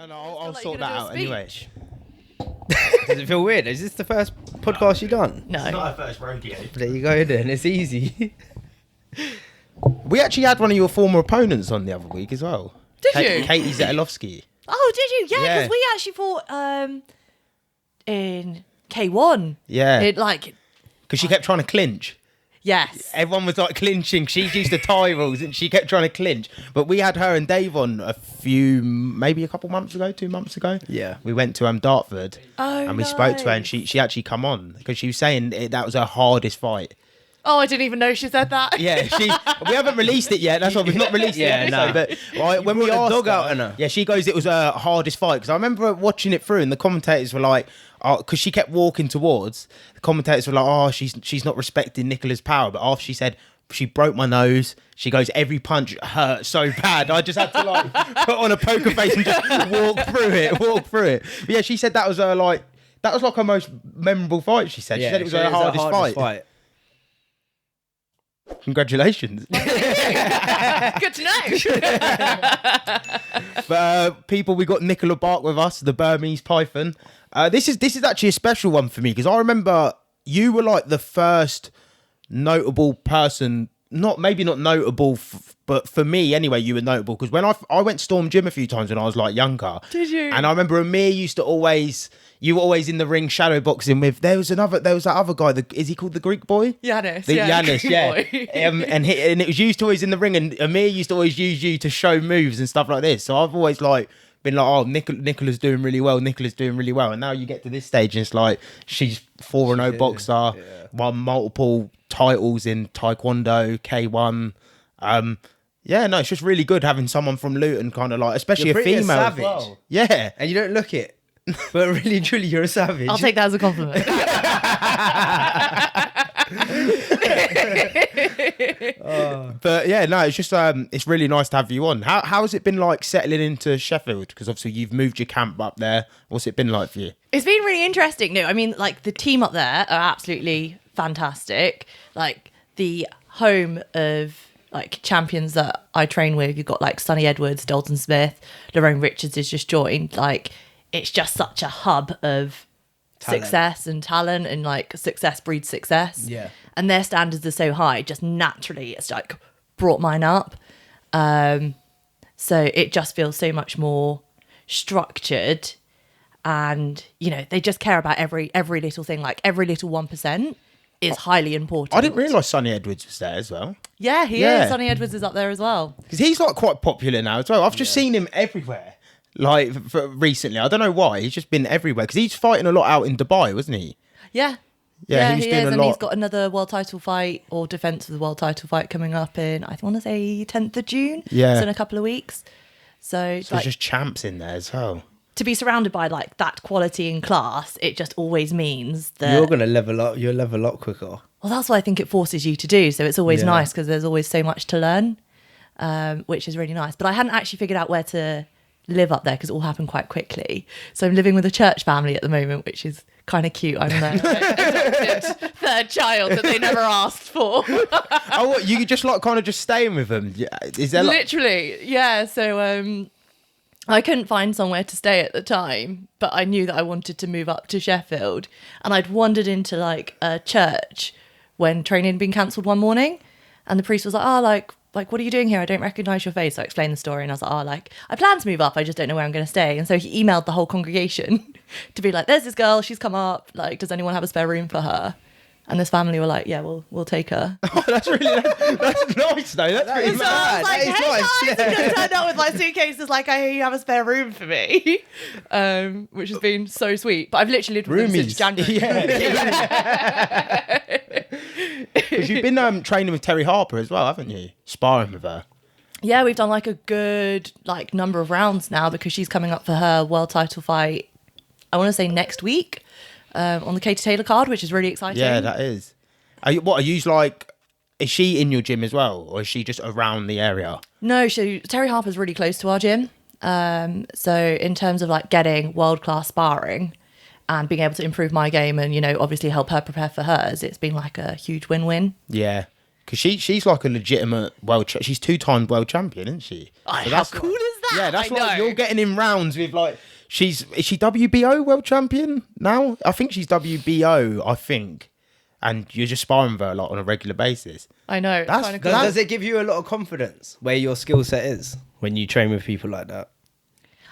No, I'll sort that out anyway. Does it feel weird? Is this the first podcast you've done? No. It's not our first rodeo. There you go then, it's easy. We actually had one of your former opponents on the other week as well. Did you? Katie Zetolowski. Oh, did you? Yeah, Yeah. because we actually fought in K1. Yeah. Because she kept trying to clinch. Yes. Everyone was like clinching. She's used to tie rules and she kept trying to clinch. But we had her and Dave on maybe a couple months ago, 2 months ago. Yeah. We went to Dartford Oh, and we spoke to her and she actually come on because she was saying that was her hardest fight. Oh, I didn't even know she said that. Yeah, we haven't released it yet. That's why we've not released it yet. no. But when we brought asked the dog her, out in her. yeah, she goes, it was her hardest fight. Because I remember watching it through and the commentators were like, because she kept walking towards, the commentators were like, oh, she's not respecting Nicola's power. But after she said, she broke my nose, she goes, every punch hurt so bad. I just had to like put on a poker face and just walk through it. But yeah, she said that was her her most memorable fight, she said. She said it was her hardest fight. Congratulations. Good to know. But people, we got Nicola Barke with us, the Burmese Python. This is actually a special one for me because I remember you were like the first notable person, maybe not notable, but for me anyway, you were notable because when I went Storm Gym a few times when I was like younger. Did you? And I remember Amir used to you were always in the ring shadow boxing with. There was that other guy. Is he called the Greek boy? Yanis. Yanis, yeah. Boy. And it was used to always in the ring, and Amir used to always use you to show moves and stuff like this. So I've always been like, oh, Nicola's doing really well. Nicola's doing really well. And now you get to this stage, and it's like she's 4-0 boxer, won multiple titles in Taekwondo, K1. Yeah, no, it's just really good having someone from Luton, kind of like, especially You're a pretty female. savage. As well. Yeah, And you don't look it. But really and truly, you're a savage. I'll take that as a compliment. but yeah, no, it's just it's really nice to have you on. How has it been like settling into Sheffield? Because obviously you've moved your camp up there. What's it been like for you? It's been really interesting. No, I mean, like the team up there are absolutely fantastic. Like the home of like champions that I train with, you've got like Sonny Edwards, Dalton Smith, Lorraine Richards has just joined. Like it's just such a hub of success and talent, and like success breeds success. Yeah. And their standards are so high, just naturally it's like brought mine up. So it just feels so much more structured, and you know, they just care about every little thing, like every little 1% is highly important. I didn't realise Sonny Edwards was there as well. Yeah, he is. Sonny Edwards is up there as well. Because he's like quite popular now as well. I've just seen him everywhere. Like recently, I don't know why. He's just been everywhere because he's fighting a lot out in Dubai, wasn't he? Yeah. Yeah, he was he doing is, a and lot. he's got another world title fight or defense of the world title fight coming up in, I want to say 10th of June. Yeah. So in a couple of weeks. So like, there's just champs in there as well. to be surrounded by like that quality in class, it just always means that You're going to level up. You'll level up quicker. well, that's what I think it forces you to do. So it's always nice because there's always so much to learn, which is really nice. But I hadn't actually figured out where to live up there because it all happened quite quickly. So I'm living with a church family at the moment, which is kind of cute. I'm their adopted third child that they never asked for. Oh, what, you just like kind of just staying with them? Is there like... Literally, yeah. So I couldn't find somewhere to stay at the time, but I knew that I wanted to move up to Sheffield, and I'd wandered into like a church when training had been cancelled one morning, and the priest was like, "Oh, like what are you doing here? I don't recognise your face." So I explained the story, and I was like, "Oh, like I plan to move up. I just don't know where I'm going to stay." And so he emailed the whole congregation to be like, "There's this girl. She's come up. Like, does anyone have a spare room for her?" And this family were like, "Yeah, we'll take her." Oh, that's really that's nice though. That's pretty So I was like, That is "Hey nice, guys!" yeah. And just turned up with my suitcases, like, "I hear you have a spare room for me," which has been so sweet. But I've literally lived with them since January. Yeah. Because you've been training with Terri Harper as well, haven't you? Sparring with her. Yeah, we've done like a good like number of rounds now because she's coming up for her world title fight. I want to say next week on the Katie Taylor card, which is really exciting. Yeah, that is. Are you like? Is she in your gym as well, or is she just around the area? No, Terri Harper's really close to our gym. So in terms of like getting world class sparring and being able to improve my game and, you know, obviously help her prepare for hers, it's been like a huge win-win. Yeah, because she's like a legitimate she's 2-time world champion, isn't she? Oh, So how cool is Yeah, that's I like know. you're getting in rounds with like is she WBO World Champion now? I think she's WBO, I think. And you're just sparring with her a lot on a regular basis. I know. It's That's- kind of that- cool. Does it give you a lot of confidence where your skill set is when you train with people like that?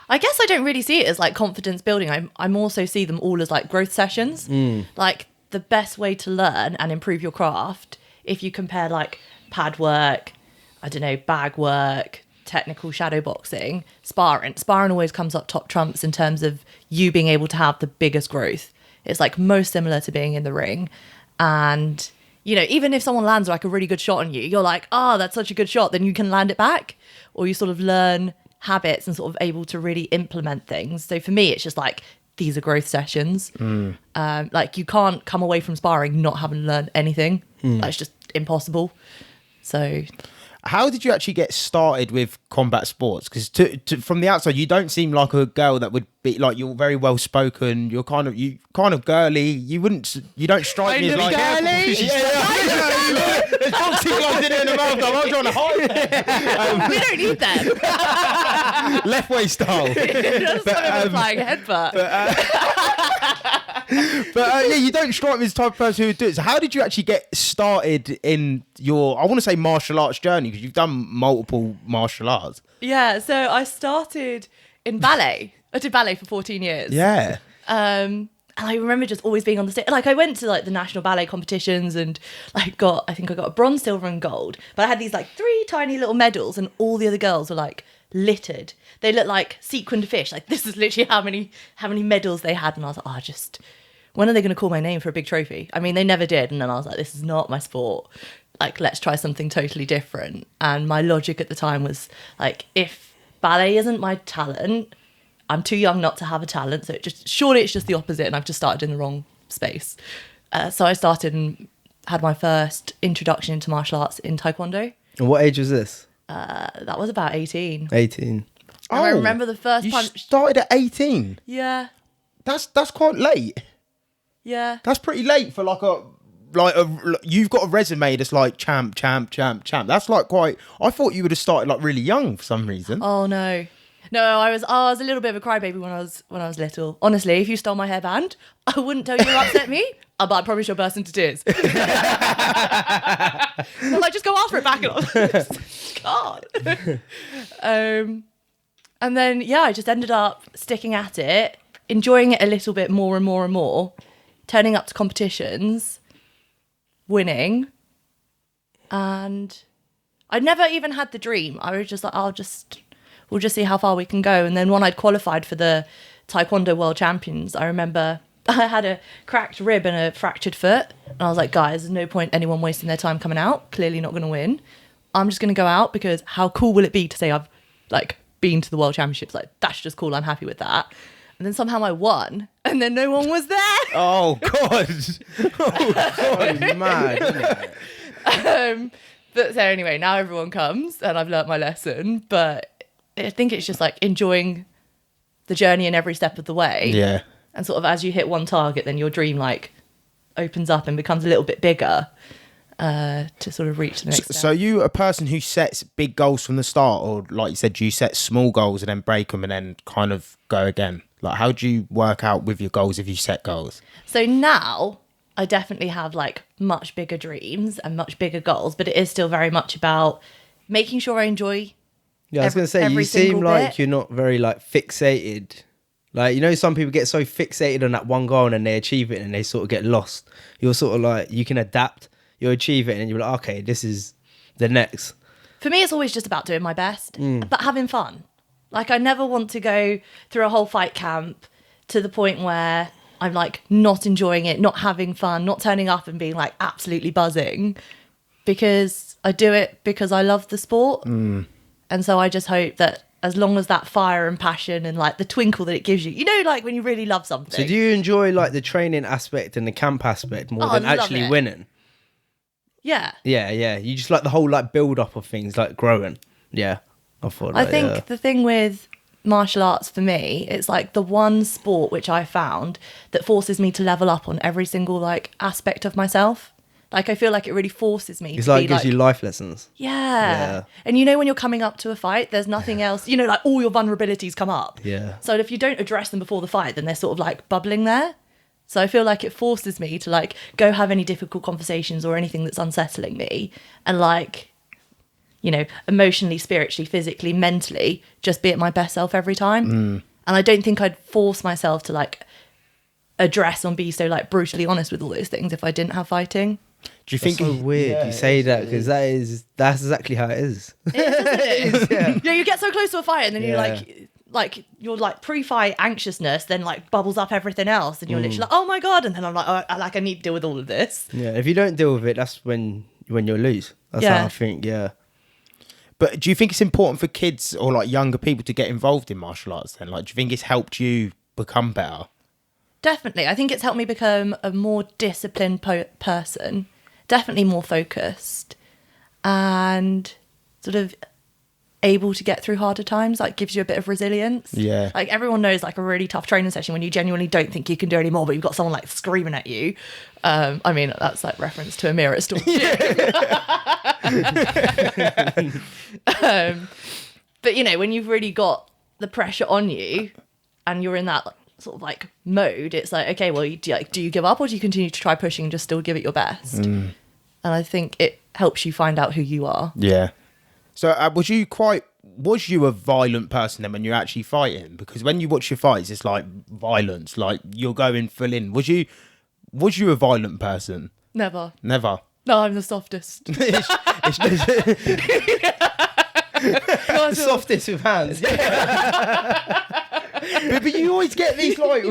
I guess I don't really see it as like confidence building. I'm also see them all as like growth sessions. Like the best way to learn and improve your craft, if you compare like pad work, I don't know, bag work, technical shadow boxing, sparring always comes up top trumps in terms of you being able to have the biggest growth. It's like most similar to being in the ring. And, you know, even if someone lands like a really good shot on you, you're like, oh, that's such a good shot, then you can land it back. Or you sort of learn habits and sort of able to really implement things. So for me, it's just like, these are growth sessions. Like you can't come away from sparring not having learned anything. That's just impossible. So How did you actually get started with combat sports? Because from the outside, you don't seem like a girl that would be like, you're very well spoken. You're kind of girly. You don't strike me as like girly. There's boxing gloves in here in the mouth. I'm trying to hide. we don't need them. Lethwei style. Just kind of a flying headbutt. But yeah, you don't strike me as the type of person who would do it. So how did you actually get started in your, I want to say martial arts journey, because you've done multiple martial arts. Yeah, so I started in ballet. I did ballet for 14 years. Yeah. And I remember just always being on the stage. Like I went to like the national ballet competitions and like I think I got a bronze, silver and gold. But I had these like 3 tiny little medals and all the other girls were like littered. They looked like sequined fish. Like this is literally how many medals they had. And I was like, when are they going to call my name for a big trophy? I mean, they never did. And then I was like, this is not my sport. Like, let's try something totally different. And my logic at the time was like, if ballet isn't my talent, I'm too young not to have a talent. So surely it's just the opposite. And I've just started in the wrong space. So I started and had my first introduction into martial arts in Taekwondo. And what age was this? That was about 18. 18. And I remember the first You punch. started at 18. Yeah. That's quite late. Yeah. That's pretty late for you've got a resume that's like champ. That's like quite. I thought you would have started like really young for some reason. Oh no. No, I was a little bit of a crybaby when I was little. Honestly, if you stole my hairband, I wouldn't tell you you upset me, but I promise you'll burst into tears. I'm like, just go after it back. And I was God. And then I just ended up sticking at it, enjoying it a little bit more and more and more, turning up to competitions, winning, and I never even had the dream. I was just like, we'll just see how far we can go. And then when I'd qualified for the Taekwondo World Champions, I remember I had a cracked rib and a fractured foot. And I was like, guys, there's no point anyone wasting their time coming out. Clearly not going to win. I'm just going to go out because how cool will it be to say I've like been to the World Championships? Like, that's just cool. I'm happy with that. And then somehow I won and then no one was there. Oh, God. God, mad, isn't it? But so anyway, now everyone comes and I've learnt my lesson. But I think it's just like enjoying the journey in every step of the way. Yeah. And sort of as you hit one target, then your dream like opens up and becomes a little bit bigger to sort of reach the next step. So you a person who sets big goals from the start, or like you said, do you set small goals and then break them and then kind of go again? Like, how do you work out with your goals if you set goals? So now I definitely have like much bigger dreams and much bigger goals, but it is still very much about making sure I enjoy. Yeah, I was going to say, you every seem single like bit. you're not very like fixated. Like, you know, some people get so fixated on that one goal and then they achieve it and they sort of get lost. You're sort of like, you can adapt, you achieve it and you're like, okay, this is the next. For me, it's always just about doing my best, but having fun. Like, I never want to go through a whole fight camp to the point where I'm like not enjoying it, not having fun, not turning up and being like absolutely buzzing, because I do it because I love the sport. And so I just hope that as long as that fire and passion and like the twinkle that it gives you, you know, like when you really love something. So do you enjoy like the training aspect and the camp aspect more than I love actually it. winning? Yeah. Yeah. You just like the whole like build up of things, like growing. Yeah. I thought I that, think yeah. the thing with martial arts for me, it's like the one sport which I found that forces me to level up on every single like aspect of myself. Like I feel like it really forces me It's to like be it gives you life lessons. yeah. And you know when you're coming up to a fight, there's nothing else, you know, like all your vulnerabilities come up. Yeah. So if you don't address them before the fight, then they're sort of like bubbling there. So I feel like it forces me to like go have any difficult conversations or anything that's unsettling me and like, you know, emotionally, spiritually, physically, mentally, just be at my best self every time. And I don't think I'd force myself to like address and be so like brutally honest with all those things if I didn't have fighting. Do you think It's so weird you say that because that's exactly how it is. It is. Yeah. Yeah, you get so close to a fight and then you're Yeah. like your like pre-fight anxiousness then like bubbles up everything else and you're literally like, oh my god, and then I'm like, oh, I need to deal with all of this. Yeah, if you don't deal with it, that's when you'll lose. That's Yeah. how I think. Yeah. But do you think it's important for kids or like younger people to get involved in martial arts then? Like, do you think it's helped you become better? Definitely. I think it's helped me become a more disciplined person, definitely more focused and sort of able to get through harder times, like gives you a bit of resilience. Yeah. Like everyone knows like a really tough training session when you genuinely don't think you can do any more, but you've got someone like screaming at you. I mean, that's like reference to a mirror store. But you know, when you've really got the pressure on you and you're in that sort of like mode, it's like, okay, well, do you give up or do you continue to try pushing and just still give it your best? And I think it helps you find out who you are. Yeah. So was you a violent person then when you're actually fighting? Because when you watch your fights, it's like violence, like you're going full in. Was you a violent person? Never. Never. No, I'm the softest. It's The softest with hands. but you always get these like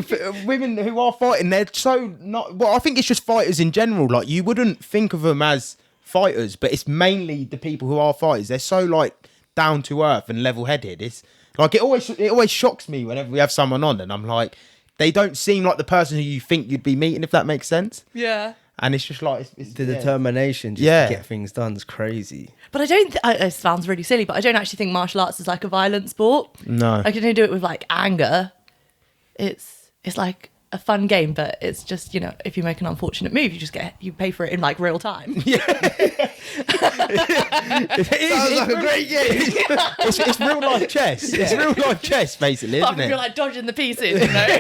women who are fighting. They're so not. Well, I think it's just fighters in general. Like you wouldn't think of them as fighters, but it's mainly the people who are fighters. They're so like down to earth and level headed. It's like it always shocks me whenever we have someone on, and I'm like, they don't seem like the person who you think you'd be meeting, if that makes sense. Yeah. And it's just like it's The determination just to get things done is crazy. But I don't. It sounds really silly, but I don't actually think martial arts is like a violent sport. No. I can only do it with like anger. It's like a fun game, but it's just, you know, if you make an unfortunate move, you pay for it in like real time. Sounds like a great game. It's real life chess. It's real life chess, basically, Apart isn't from it? you're like dodging the pieces, you know.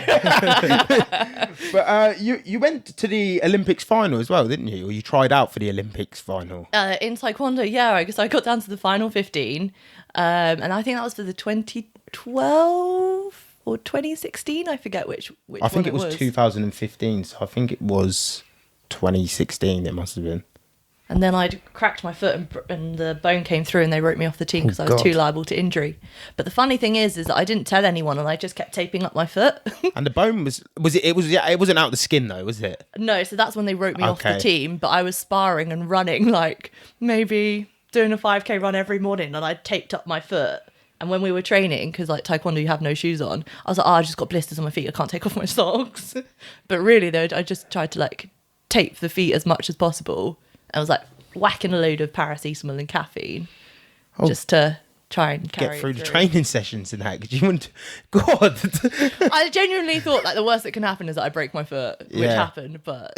But you went to the Olympics final as well, didn't you? Or you tried out for the Olympics final? In Taekwondo, yeah, I guess I got down to the final 15, and I think that was for the 2012 or 2016. I forget which I think one it was 2015, so I think it was 2016. It must have been. And then I'd cracked my foot and the bone came through and they wrote me off the team because I was God. too liable to injury. But the funny thing is that I didn't tell anyone and I just kept taping up my foot. And the bone was it wasn't out the skin though, was it? No, so that's when they wrote me off the Okay. team. But I was sparring and running, like maybe doing a 5K run every morning, and I taped up my foot. And when we were training, because like Taekwondo, you have no shoes on, I was like, I just got blisters on my feet. I can't take off my socks. But really, though, I just tried to like tape the feet as much as possible. I was like whacking a load of paracetamol and caffeine just to try and carry Get through it the training sessions and that, because you wouldn't. God. I genuinely thought like the worst that can happen is that I break my foot, which Yeah. happened, but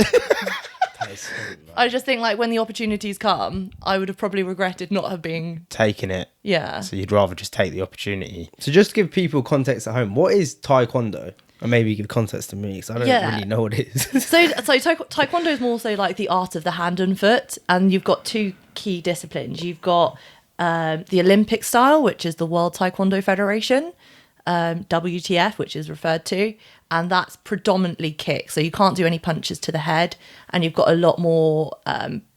I just think like when the opportunities come, I would have probably regretted not have been. Taking it. Yeah. So you'd rather just take the opportunity. So just to give people context at home, what is Taekwondo? And maybe give context to me because I don't really know what it is. So Taekwondo is more so like the art of the hand and foot, and you've got two key disciplines. You've got the Olympic style, which is the World Taekwondo Federation, WTF, which is referred to, and that's predominantly kick. So you can't do any punches to the head, and you've got a lot more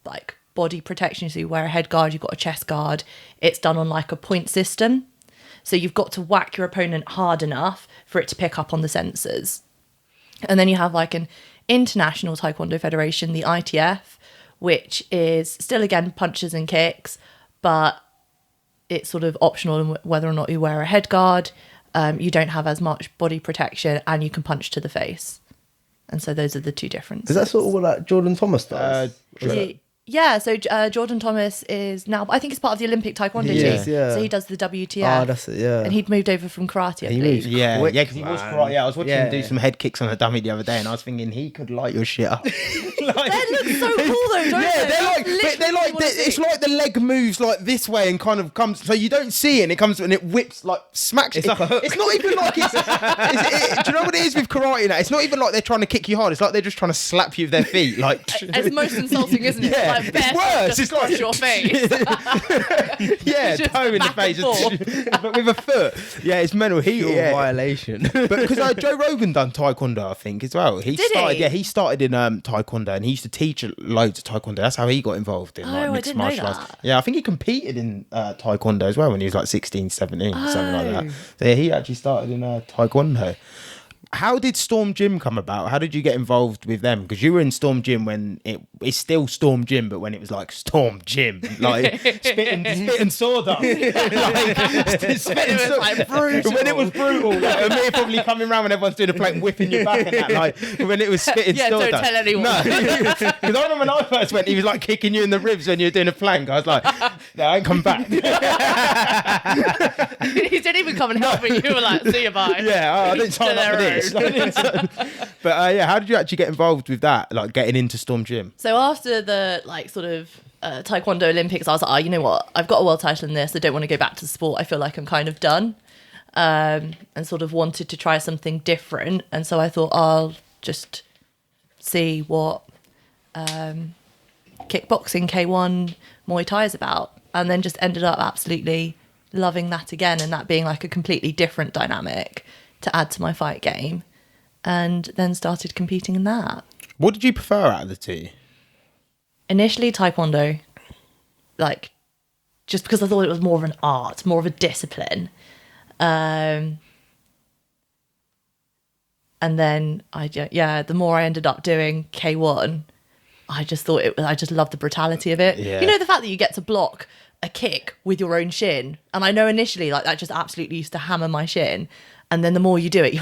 like body protection. So you wear a head guard, you've got a chest guard. It's done on like a point system. So you've got to whack your opponent hard enough for it to pick up on the sensors. And then you have like an International Taekwondo Federation, the ITF, which is still, again, punches and kicks, but it's sort of optional in whether or not you wear a head guard. You don't have as much body protection and you can punch to the face. And so those are the two differences. Is that sort of what like Jordan Thomas does? Yeah, so Jordan Thomas is now, I think he's part of the Olympic Taekwondo team. Yeah. So he does the WTF. Oh, that's it, yeah. And he'd moved over from karate, I He believe. moved Yeah, quick, because he was man. karate. Yeah, I was watching him do Yeah. some head kicks on a dummy the other day, and I was thinking he could light your shit up. They look so cool though, don't Yeah, they? they're like, That's they're like, literally what I it's see. like the leg moves like this way and kind of comes, so you don't see it, and it comes and it whips like smacks. It's like a hook. It's not even like do you know what it is with karate now? It's not even like they're trying to kick you hard. It's like they're just trying to slap you with their feet. Like It's most insulting, isn't it? Yeah, Like it's barefoot worse. just It's like- across your face. yeah, Just toe in the back face, and but with a foot. Yeah, it's mental. Pure violation. But because Joe Rogan done Taekwondo, I think as well. He Did started, he? Yeah, he started in Taekwondo, and he used to teach loads of Taekwondo. That's how he got involved in Oh, like I mixed didn't know martial arts. that. Yeah, I think he competed in Taekwondo as well when he was like 16, 17, something like that. Oh. So yeah, he actually started in Taekwondo. How did Storm Gym come about? How did you get involved with them? Because you were in Storm Gym when it's still Storm Gym, but when it was like Storm Gym, like spitting sawdust, like spitting was, like, brutal. When it was brutal, like, and me probably coming around when everyone's doing a plank, whipping your back and that, like when it was spitting Yeah, don't sawdust. tell anyone. No, because I remember when I first went, he was like kicking you in the ribs when you were doing a plank. I was like, no, I ain't come back. He didn't even come and help me. You were like, see you, bye. Yeah, I didn't sign To up for their this. But yeah, how did you actually get involved with that? Like getting into Storm Gym? So after the like sort of Taekwondo Olympics, I was like, oh, you know what? I've got a world title in this. I don't want to go back to the sport. I feel like I'm kind of done. And sort of wanted to try something different. And so I thought I'll just see what kickboxing, K1, Muay Thai is about. And then just ended up absolutely loving that again, and that being like a completely different dynamic to add to my fight game. And then started competing in that. What did you prefer out of the two? Initially Taekwondo, like just because I thought it was more of an art, more of a discipline. And then the more I ended up doing K1, I just thought I just loved the brutality of it. Yeah. You know, the fact that you get to block a kick with your own shin. And I know initially like that just absolutely used to hammer my shin. And then the more you do it,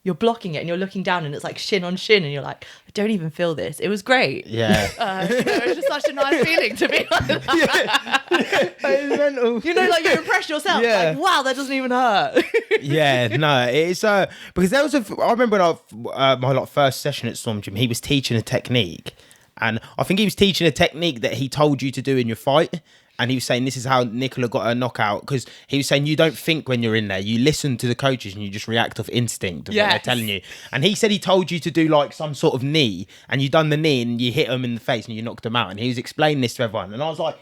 you're blocking it and you're looking down and it's like shin on shin and you're like, I don't even feel this. It was great. Yeah. It was just such a nice feeling to be like that. It's mental. You know, like you impress yourself. Yeah. Like, wow, that doesn't even hurt. Yeah, no, it's because there was I remember when my like first session at Storm Gym, he was teaching a technique, and I think he was teaching a technique that he told you to do in your fight. And he was saying this is how Nicola got her knockout, because he was saying you don't think when you're in there, you listen to the coaches and you just react off instinct of what they're Yes. telling you. And he said he told you to do like some sort of knee, and you done the knee and you hit him in the face and you knocked him out. And he was explaining this to everyone, and I was like,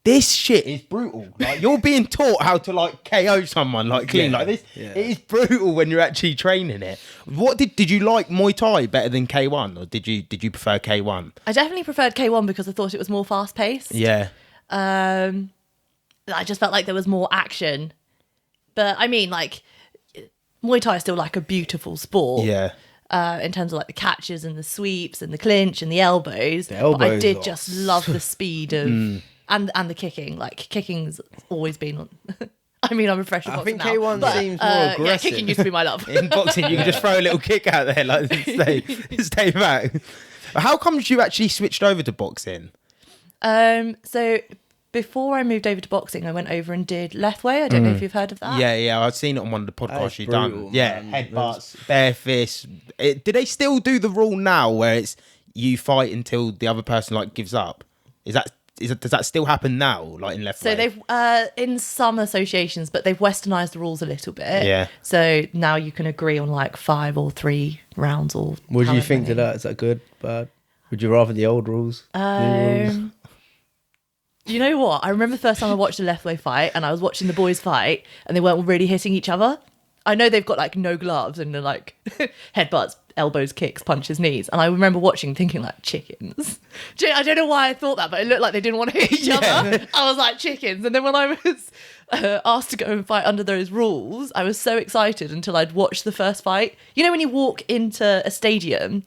this shit is brutal. Like you're being taught how to like KO someone like clean like this. Yeah. It is brutal when you're actually training it. What did you like Muay Thai better than K1, or did you prefer K1? I definitely preferred K1 because I thought it was more fast paced. Yeah. I just felt like there was more action. But I mean, like, Muay Thai is still like a beautiful sport. Yeah. In terms of like the catches and the sweeps and the clinch and the elbows. The But I elbows did are- just love the speed of and the kicking. Like kicking's always been on. I mean, I'm a fresh I think now, K1 but, seems more Yeah, aggressive. kicking used to be my love. In boxing, you can just throw a little kick out there, like stay back. How comes you actually switched over to boxing? So before I moved over to boxing, I went over and did Lethwei. I don't know if you've heard of that. Yeah, I've seen it on one of the podcasts That's you've brutal, done. Yeah, man. headbutts, bare fists. Do they still do the rule now where it's you fight until the other person like gives up? Does that still happen now, like in Lethwei? So they've in some associations, but they've westernized the rules a little bit. Yeah. So now you can agree on like 5 or 3 rounds or. What do you however think to many. that? Is that good, bad? Would you rather the old rules? New rules? You know what? I remember the first time I watched a Lethwei fight, and I was watching the boys fight, and they weren't really hitting each other. I know they've got like no gloves and they're like headbutts, elbows, kicks, punches, knees. And I remember watching, thinking like chickens. I don't know why I thought that, but it looked like they didn't want to hit each other. I was like chickens. And then when I was asked to go and fight under those rules, I was so excited until I'd watched the first fight. You know when you walk into a stadium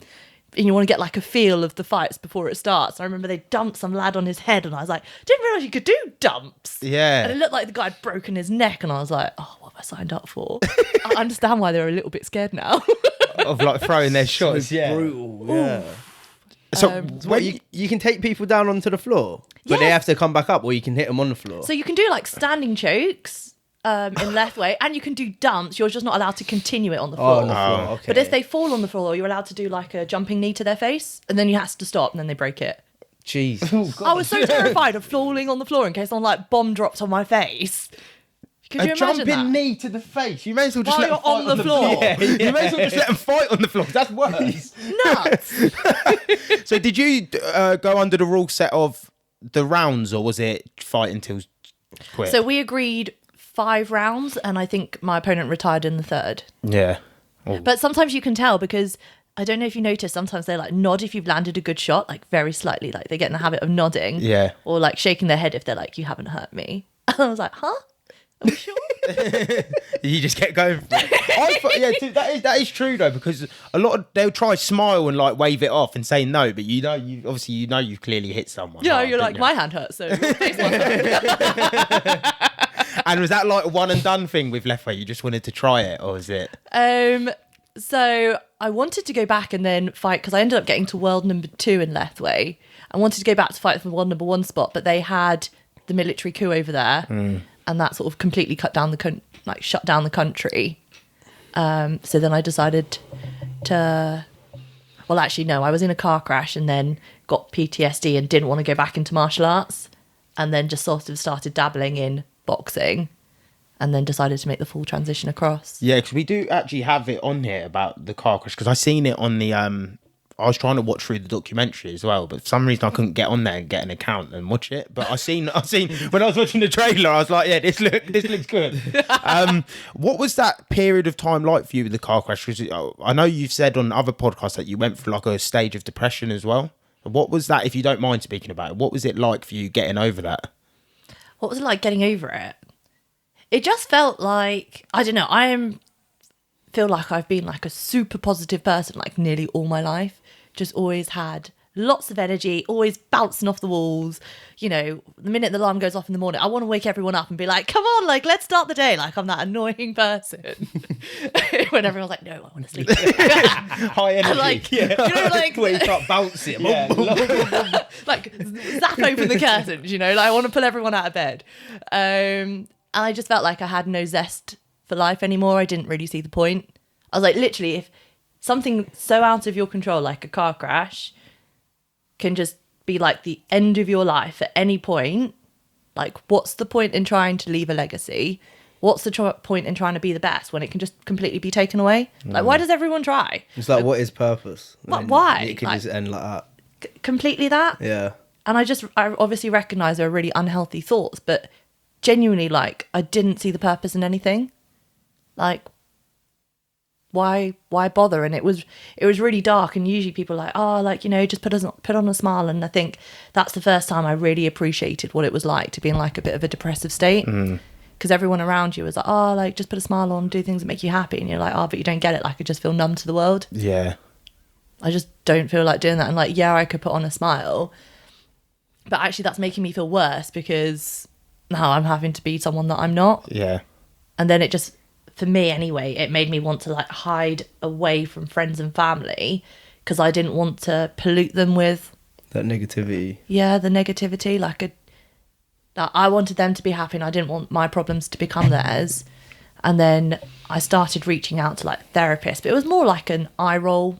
and you want to get like a feel of the fights before it starts. I remember they dumped some lad on his head and I was like, didn't realise you could do dumps. Yeah. And it looked like the guy had broken his neck and I was like, oh, what have I signed up for? I understand why they're a little bit scared now. of like throwing their shots. Yeah. Brutal, yeah. So So what, you can take people down onto the floor, but they Yes. have to come back up, or you can hit them on the floor. So you can do like standing chokes in Lethwei, and you can do dumps. You're just not allowed to continue it on the floor. on the floor. Okay. But if they fall on the floor, you're allowed to do like a jumping knee to their face, and then you have to stop, and then they break it. Jeez. I was so terrified of falling on the floor in case someone like bomb dropped on my face. Could you a imagine jumping that? knee to the face. You may as well just While let them you're fight on the floor. Yeah. You may as well just let them fight on the floor. That's worse. Nuts. So did you go under the rule set of the rounds, or was it fight until quit? So we agreed 5 rounds, and I think my opponent retired in the 3rd. yeah. But sometimes you can tell because I don't know if you notice, sometimes they like nod if you've landed a good shot, like very slightly, like they get in the habit of nodding. Yeah. Or like shaking their head if they're like, you haven't hurt me. And I was like, huh? Are we sure? You just kept going for it. Yeah, dude, that is true though, because a lot of they'll try smile and like wave it off and say no, but you obviously you've clearly hit someone. Yeah, hard, you're didn't like, you? my hand hurts, so your face must hurt. And was that like a one and done thing with Lethwei? You just wanted to try it, or was it? So I wanted to go back and then fight because I ended up getting to world number 2 in Lethwei. I wanted to go back to fight for the world number 1 spot, but they had the military coup over there, and that sort of completely shut down the country. So then I decided to. Well, actually, no. I was in a car crash and then got PTSD and didn't want to go back into martial arts, and then just sort of started dabbling in boxing. And then decided to make the full transition across. Yeah, because we do actually have it on here about the car crash. Because I seen it on the. I was trying to watch through the documentary as well, but for some reason I couldn't get on there and get an account and watch it. But I seen when I was watching the trailer, I was like, yeah, this looks good. What was that period of time like for you with the car crash? Because I know you've said on other podcasts that you went through like a stage of depression as well. What was that? If you don't mind speaking about it, what was it like for you getting over that? What was it like getting over it? It just felt like, I don't know, feel like I've been like a super positive person like nearly all my life. Just always had lots of energy, always bouncing off the walls. You know, the minute the alarm goes off in the morning, I want to wake everyone up and be like, come on, like, let's start the day. Like, I'm that annoying person. When everyone's like, no, I want to sleep. High energy. Like, yeah. you know, like, Where you start bouncing. Yeah. like zap open the curtains, you know, like I want to pull everyone out of bed. And I just felt like I had no zest for life anymore. I didn't really see the point. I was like, literally, if something so out of your control, like a car crash, can just be like the end of your life at any point, like what's the point in trying to leave a legacy? What's the point in trying to be the best when it can just completely be taken away? Like, why does everyone try? It's like, what is purpose? But And why? It could Like- just end like that. Completely that? Yeah. And I obviously recognize there are really unhealthy thoughts, but genuinely, like, I didn't see the purpose in anything. Like, why bother? And it was really dark. And usually people are like, oh, like, you know, just put on a smile. And I think that's the first time I really appreciated what it was like to be in like a bit of a depressive state. Because everyone around you was like, oh, like, just put a smile on, do things that make you happy. And you're like, oh, but you don't get it. Like, I just feel numb to the world. Yeah. I just don't feel like doing that. And like, yeah, I could put on a smile, but actually that's making me feel worse because now I'm having to be someone that I'm not. Yeah. And then it just, for me anyway, it made me want to like hide away from friends and family because I didn't want to pollute them with That negativity. the negativity. Like I wanted them to be happy and I didn't want my problems to become theirs. And then I started reaching out to like therapists, but it was more like an eye roll.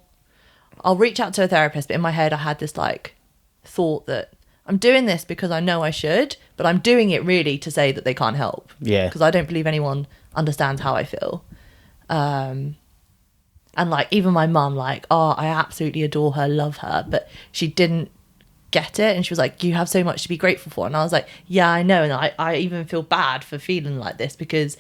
I'll reach out to a therapist, but in my head I had this like thought that I'm doing this because I know I should, but I'm doing it really to say that they can't help. Yeah. Because I don't believe anyone understands how I feel. And like even my mum, like, oh, I absolutely adore her, love her, but she didn't get it. And she was like, you have so much to be grateful for. And I was like, yeah, I know. And I even feel bad for feeling like this because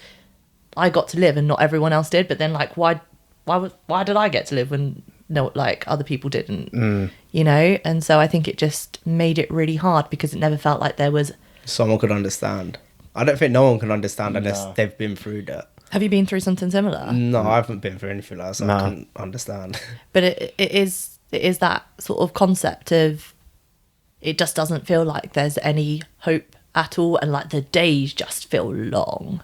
I got to live and not everyone else did. But then like, why did I get to live when no, like other people didn't, you know? And so I think it just made it really hard because it never felt like there was. Someone could understand. I don't think no one can understand unless they've been through that. Have you been through something similar? No, I haven't been through anything like that, so I couldn't understand. But it is that sort of concept of it just doesn't feel like there's any hope at all. And like the days just feel long.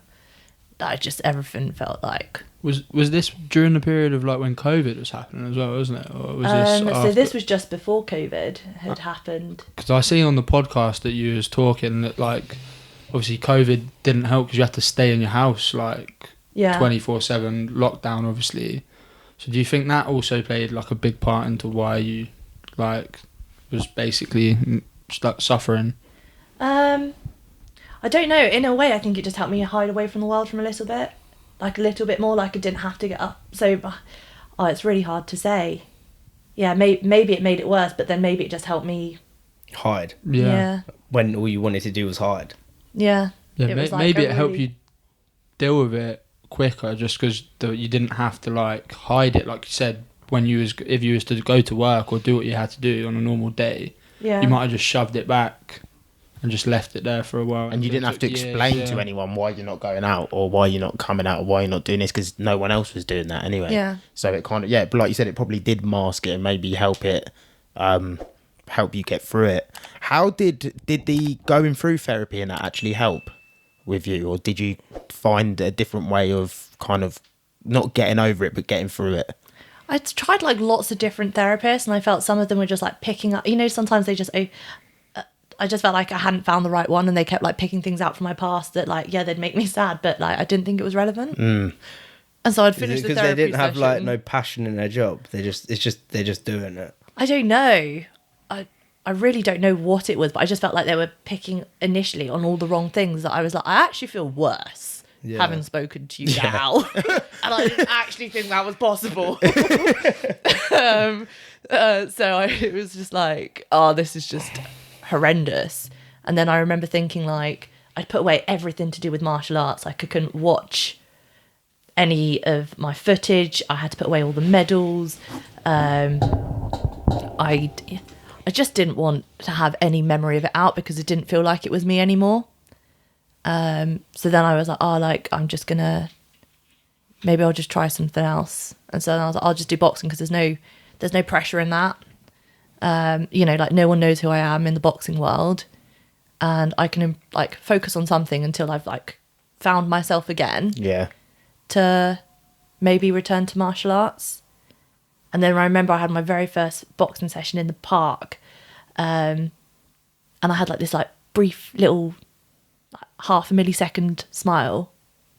everything felt like. Was this during the period of like when COVID was happening as well, wasn't it? Or was So this was just before COVID had happened. Because I see on the podcast that you was talking that like obviously COVID didn't help because you had to stay in your house like 24/7 lockdown, obviously. So do you think that also played like a big part into why you like was basically suffering? I don't know. In a way, I think it just helped me hide away from the world from a little bit. Like a little bit more, like I didn't have to get up. So, it's really hard to say. Yeah, maybe it made it worse, but then maybe it just helped me hide. Yeah. When all you wanted to do was hide. Yeah. Maybe it helped you deal with it quicker, just because you didn't have to like hide it, like you said. If you was to go to work or do what you had to do on a normal day, you might have just shoved it back and just left it there for a while. And you didn't have to explain to anyone why you're not going out or why you're not coming out or why you're not doing this, because no one else was doing that anyway. Yeah. So it kind of, but like you said, it probably did mask it and maybe help you get through it. How did the going through therapy and that actually help with you? Or did you find a different way of kind of not getting over it, but getting through it? I tried like lots of different therapists, and I felt some of them were just like picking up, sometimes they just, I just felt like I hadn't found the right one, and they kept like picking things out from my past that like, they'd make me sad, but like I didn't think it was relevant. And so I'd finish the therapy because they didn't have session. like no passion in their job. They're just doing it. I don't know. I really don't know what it was, but I just felt like they were picking initially on all the wrong things that I was like, I actually feel worse having spoken to you now. And I didn't actually think that was possible. It was just like, this is just horrendous. And then I remember thinking like, I'd put away everything to do with martial arts. Like I couldn't watch any of my footage. I had to put away all the medals. I just didn't want to have any memory of it out because it didn't feel like it was me anymore. So then I was like, maybe I'll just try something else. And so then I was like, I'll just do boxing because there's no pressure in that. Like no one knows who I am in the boxing world, and I can like focus on something until I've like found myself again. Yeah. To maybe return to martial arts. And then I remember I had my very first boxing session in the park, and I had like this like brief little like, half a millisecond smile.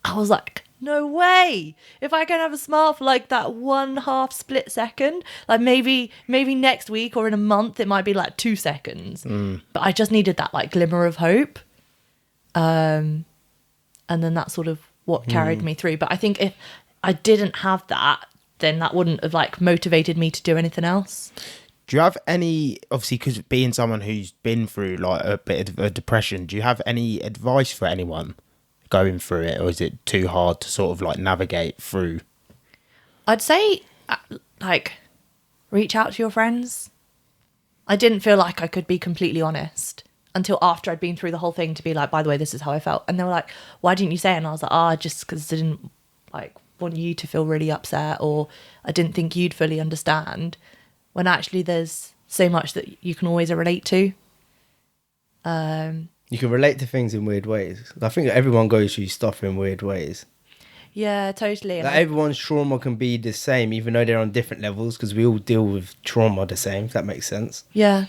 I was like, no way! If I can have a smile for like that 1/2 split second, like maybe next week or in a month it might be like 2 seconds. But I just needed that like glimmer of hope, and then that's sort of what carried me through. But I think if I didn't have that, then that wouldn't have like motivated me to do anything else. Do you have any, obviously, because being someone who's been through like a bit of a depression, do you have any advice for anyone going through it, or is it too hard to sort of like navigate through? I'd say like reach out to your friends. I didn't feel like I could be completely honest until after I'd been through the whole thing to be like, by the way, this is how I felt. And they were like, why didn't you say it? And I was like, just because I didn't like want you to feel really upset, or I didn't think you'd fully understand, when actually there's so much that you can always relate to. You can relate to things in weird ways. I think everyone goes through stuff in weird ways. Yeah, totally. Like everyone's trauma can be the same, even though they're on different levels, because we all deal with trauma the same, if that makes sense. Yeah,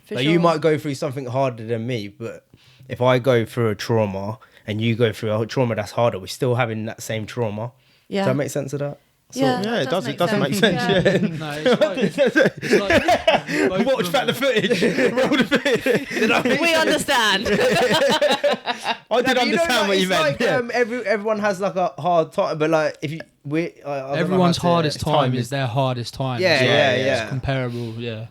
like sure. You might go through something harder than me, but if I go through a trauma and you go through a trauma that's harder, we're still having that same trauma. Yeah. Does that make sense of that? Yeah, it does. It doesn't make sense. Yeah. No, it's like Watch back the footage. Roll the footage. We understand. I did understand what you meant. Like, everyone has like a hard time, but like if you, everyone's hardest time is their hardest time. Yeah. It's comparable. Yeah.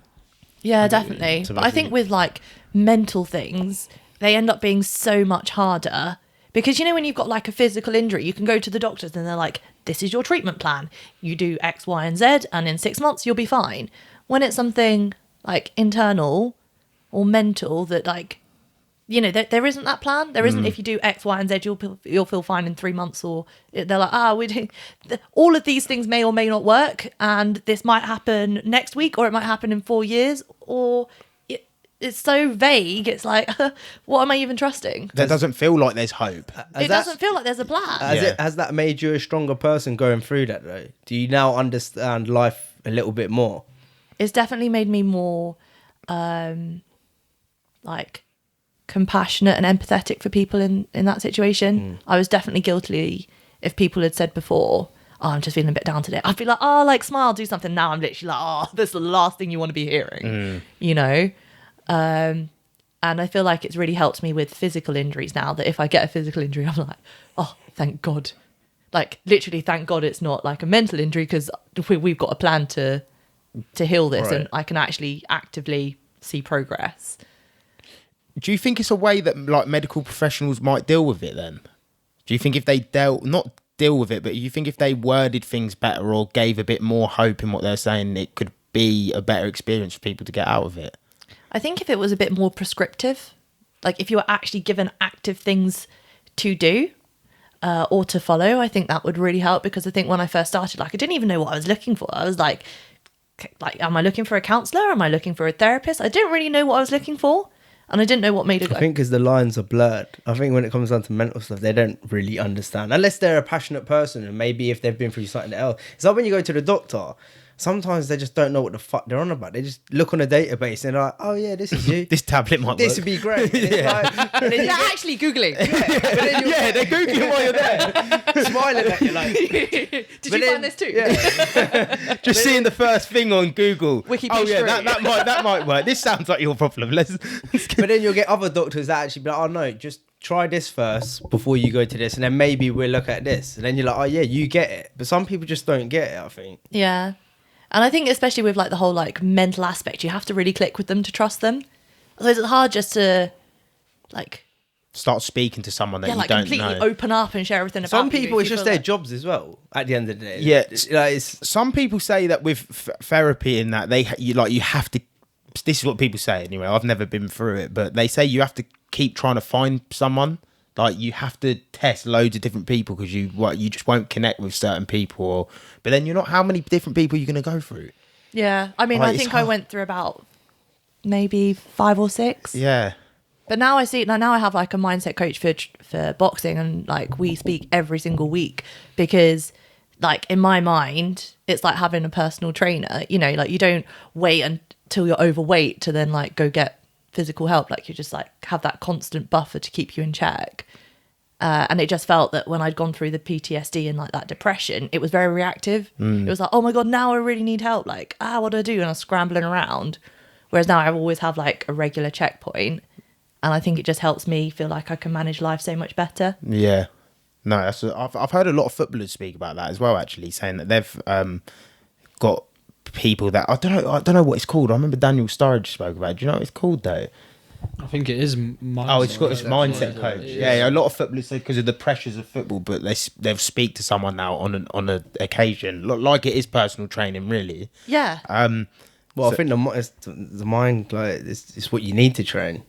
Yeah, definitely. But I think with like mental things, they end up being so much harder. Because, when you've got like a physical injury, you can go to the doctors and they're like, this is your treatment plan. You do X, Y, and Z, and in 6 months, you'll be fine. When it's something like internal or mental that like, there isn't that plan. There isn't, if you do X, Y, and Z, you'll feel fine in 3 months. Or they're like, all of these things may or may not work. And this might happen next week, or it might happen in 4 years. Or it's so vague. It's like, what am I even trusting? That doesn't feel like there's hope. It doesn't feel like there's a plan. Has that made you a stronger person going through that though? Do you now understand life a little bit more? It's definitely made me more like compassionate and empathetic for people in that situation. I was definitely guilty if people had said before, oh, I'm just feeling a bit down today. I'd be like, oh, like smile, do something. Now I'm literally like, oh, this is the last thing you want to be hearing, you know? And I feel like it's really helped me with physical injuries now, that if I get a physical injury, I'm like, oh, thank God. Like literally, thank God it's not like a mental injury, because we've got a plan to heal this, and I can actually actively see progress. Do you think it's a way that like medical professionals might deal with it then? Do you think if they not deal with it, but you think if they worded things better or gave a bit more hope in what they're saying, it could be a better experience for people to get out of it? I think if it was a bit more prescriptive, like if you were actually given active things to do or to follow, I think that would really help. Because I think when I first started, like I didn't even know what I was looking for. I was like, am I looking for a counsellor? Am I looking for a therapist? I didn't really know what I was looking for. And I didn't know what made it go. I think because the lines are blurred. I think when it comes down to mental stuff, they don't really understand. Unless they're a passionate person, and maybe if they've been through something else. It's like when you go to the doctor, sometimes they just don't know what the fuck they're on about. They just look on a database and they're like, oh yeah, this is you. This tablet might This work. would be great. And They're actually Googling. Yeah, they're Googling while you're there. smiling at you like, Did you find this too? Just seeing the first thing on Google. Wiki oh page yeah, three. that might work. This sounds like your problem. Let's but then you'll get other doctors that actually be like, oh no, just try this first before you go to this, and then maybe we'll look at this. And then you're like, oh yeah, you get it. But some people just don't get it, I think. Yeah. And I think especially with like the whole like mental aspect, you have to really click with them to trust them. Otherwise it's hard just to like start speaking to someone that you like don't completely know. open up and share everything about Some you people, if it's you just feel their like- jobs as well. At the end of the day, Yeah. it's Some people say that with therapy, in that you have to. This is what people say anyway. I've never been through it, but they say you have to keep trying to find someone. Like you have to test loads of different people because you just won't connect with certain people. But then you're not. How many different people are you going to go through? Yeah. I mean, Like, I it's think I hard. went through about maybe 5 or 6. Yeah. But now I see now I have like a mindset coach for boxing, and like we speak every single week, because like in my mind it's like having a personal trainer. You know, like you don't wait until you're overweight to then like go get physical help. Like you just like have that constant buffer to keep you in check. And it just felt that when I'd gone through the PTSD and like that depression, it was very reactive. It was like, oh my God, now I really need help. Like, what do I do? And I was scrambling around. Whereas now I always have like a regular checkpoint. And I think it just helps me feel like I can manage life so much better. Yeah. No, I've heard a lot of footballers speak about that as well, actually, saying that they've got people that I don't know what it's called. I remember Daniel Sturridge spoke about it. Do you know what it's called though? I think it is mindset. Oh, it's got this mindset Yeah, coach. yeah. Yeah, a lot of footballers say because of the pressures of football, but they'll speak to someone now on an occasion, like it is personal training, really. Yeah. well, I think the mind, like it's what you need to train,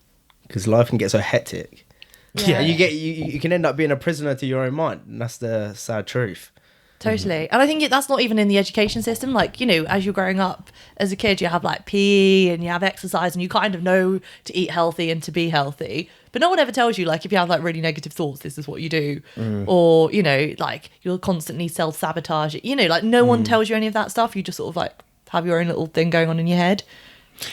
because life can get so hectic. Yeah. And you can end up being a prisoner to your own mind, and that's the sad truth. Totally. And I think that's not even in the education system. Like, you know, as you're growing up as a kid, you have like PE and you have exercise and you kind of know to eat healthy and to be healthy. But no one ever tells you, like, if you have like really negative thoughts, this is what you do. Or, you know, like you'll constantly self-sabotage it. You know, like no one tells you any of that stuff. You just sort of like have your own little thing going on in your head.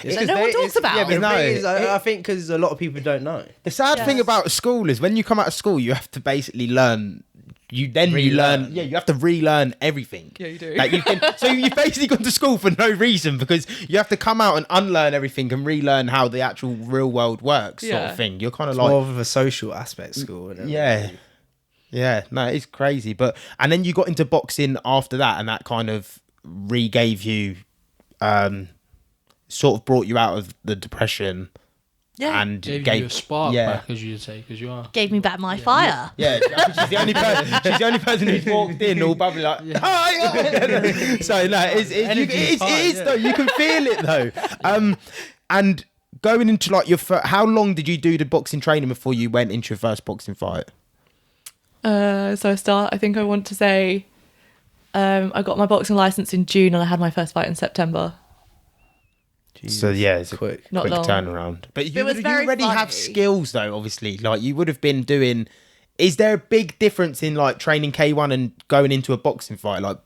That no one talks about. Yeah, but No, the thing is, I think because a lot of people don't know. The sad thing about school is when you come out of school, you have to basically learn. You learn. Yeah, you have to relearn everything. Yeah, you do. Like so you've basically gone to school for no reason, because you have to come out and unlearn everything and relearn how the actual real world works, sort Yeah. of thing. You're kind of It's like, more of a social aspect school. Isn't it? yeah. No, it's crazy. But and then you got into boxing after that, and that kind of re-gave you, sort of brought you out of the depression. Yeah. And Gave you a spark back, as you'd say, because you are. Gave me back my fire. Yeah, she's the only person. She's the only person who's walked in all bubbly like. Hi! So no, it is though. You can feel it though. And going into like how long did you do the boxing training before you went into your first boxing fight? So I think I want to say, I got my boxing license in June and I had my first fight in September. So yeah, it's a quick. Not quick long. turnaround. But you, was you very already have funny. skills though, obviously. Like you would have been doing. Is there a big difference in like training K1 and going into a boxing fight? Like,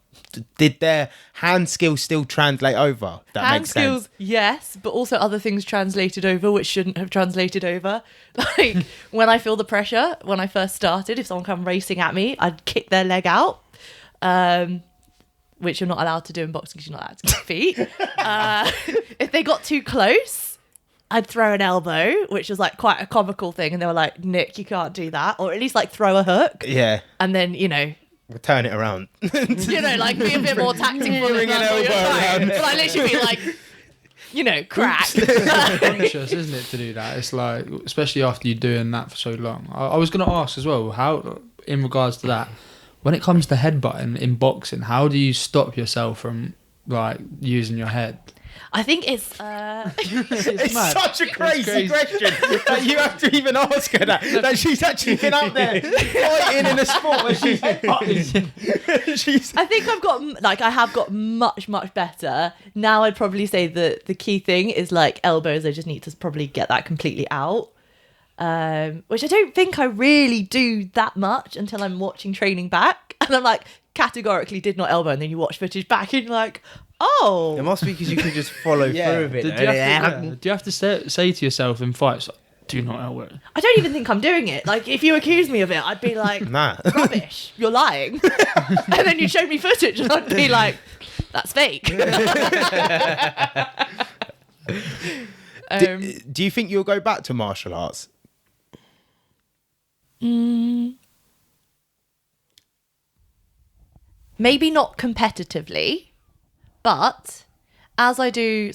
did their hand skills still translate over? That Hand makes skills, sense. yes, but also other things translated over which shouldn't have translated over. Like when I feel the pressure, when I first started, if someone come racing at me, I'd kick their leg out, which you're not allowed to do in boxing because you're not allowed to kick feet. If they got too close, I'd throw an elbow, which was like quite a comical thing, and they were like, "Nick, you can't do that," or at least like throw a hook, Yeah, and then we'll turn it around. like be a bit more tactical. Bring an elbow around. But I literally be like, crack. Conscious, isn't it, to do that? It's like, especially after you're doing that for so long. I was going to ask as well, how, in regards to that, when it comes to headbutting in boxing, how do you stop yourself from like using your head? I think it's It's mad. such a crazy crazy. question that you have to even ask her that she's actually been out there fighting in a sport where she's headbutting. She's I think I have got much better. Now I'd probably say that the key thing is like elbows. I just need to probably get that completely out. Which I don't think I really do that much until I'm watching training back. And I'm like, categorically did not elbow. And then you watch footage back and you're like, oh. It must be because you can just follow Yeah. through with it. Do you have to say to yourself in fights, like, do not elbow? I don't even think I'm doing it. Like, if you accuse me of it, I'd be like, nah. rubbish, you're lying. And then you'd show me footage and I'd be like, that's fake. Do you think you'll go back to martial arts? Maybe not competitively, but as I do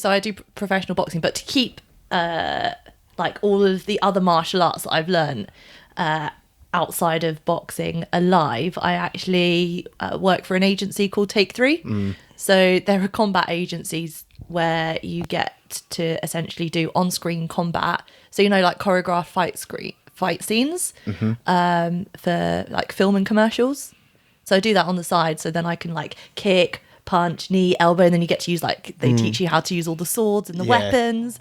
professional boxing, but to keep like all of the other martial arts that I've learned outside of boxing alive, I actually work for an agency called Take 3. So there are combat agencies where you get to essentially do on-screen combat. So, like choreographed fight scenes for like film and commercials. So I do that on the side. So then I can like kick, punch, knee, elbow, and then you get to use like, they teach you how to use all the swords and the weapons.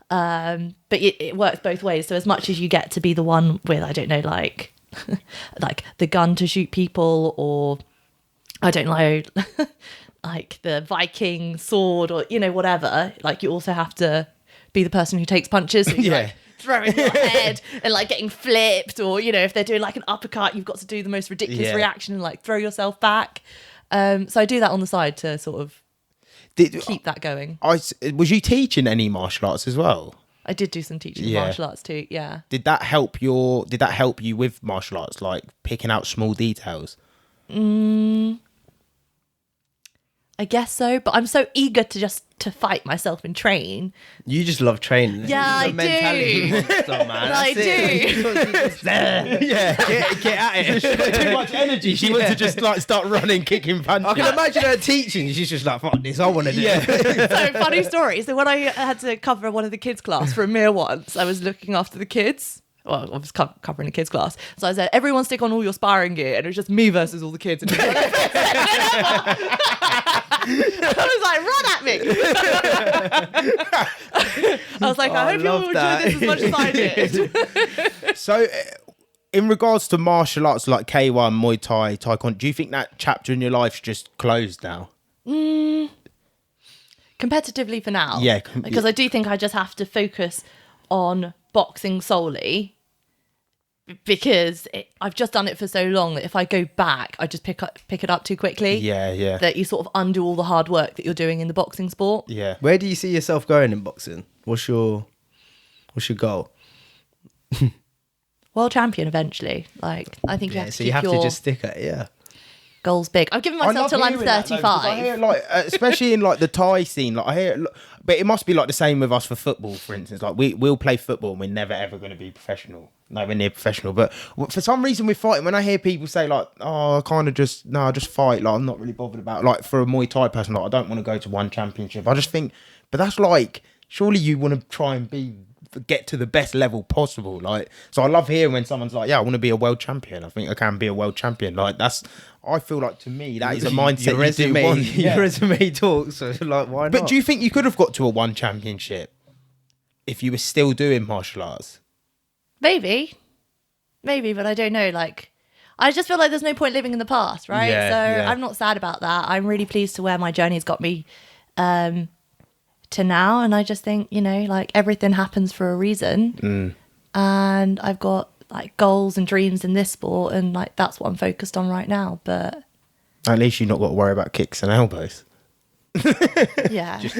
But it works both ways. So as much as you get to be the one with, I don't know, like like the gun to shoot people, or I don't know, like the Viking sword, or whatever, like you also have to be the person who takes punches. So you like throwing your head and like getting flipped, or if they're doing like an uppercut, you've got to do the most ridiculous reaction and like throw yourself back. So I do that on the side to sort of keep that going. Was you teaching any martial arts as well? I did do some teaching of martial arts too. Yeah. Did that help you with martial arts, like picking out small details? I guess so, but I'm so eager to fight myself and train. You just love training. Yeah, I do. Mentality monster, man. I do. Yeah, get at it. She's got too much energy. She wants to just like start running, kicking, punching. I can imagine her teaching. She's just like, fuck this, I want to do it. So funny story. So when I had to cover one of the kids' class for a meal once, I was looking after the kids. Well, I was covering a kids' class. So I said, everyone stick on all your sparring gear. And it was just me versus all the kids. And I was like, run at me. I was like, I hope you all enjoy this as much as I did. So, in regards to martial arts like K1, Muay Thai, Taekwondo, do you think that chapter in your life's just closed now? Competitively for now. Yeah. Because I do think I just have to focus on boxing solely, because I've just done it for so long that if I go back, I just pick it up too quickly. Yeah. That you sort of undo all the hard work that you're doing in the boxing sport. Yeah. Where do you see yourself going in boxing? What's your goal? World champion eventually. Like, I think you have to So keep you have your to just stick at it, yeah. goals big. I've given myself till I'm 35. I hear like, especially in like the Thai scene, like I hear, but it must be like the same with us for football, for instance. Like we'll play football and we're never ever going to be professional, nowhere near professional. But for some reason we're fighting. When I hear people say like, oh, I just fight. Like I'm not really bothered about, like for a Muay Thai person, like I don't want to go to one championship. I just think, but that's like, surely you want to try and be get to the best level possible. Like, so I love hearing when someone's like, yeah, I want to be a world champion. I think I can be a world champion. Like, I feel like, to me, that is a mindset your resume, you do want. your resume talks, so like, why not? But do you think you could have got to a one championship if you were still doing martial arts? Maybe, but I don't know. Like, I just feel like there's no point living in the past, right? So I'm not sad about that. I'm really pleased to where my journey's got me to now, and I just think, you know, like, everything happens for a reason, and I've got like goals and dreams in this sport, and like that's what I'm focused on right now. But at least you've not got to worry about kicks and elbows. Yeah. just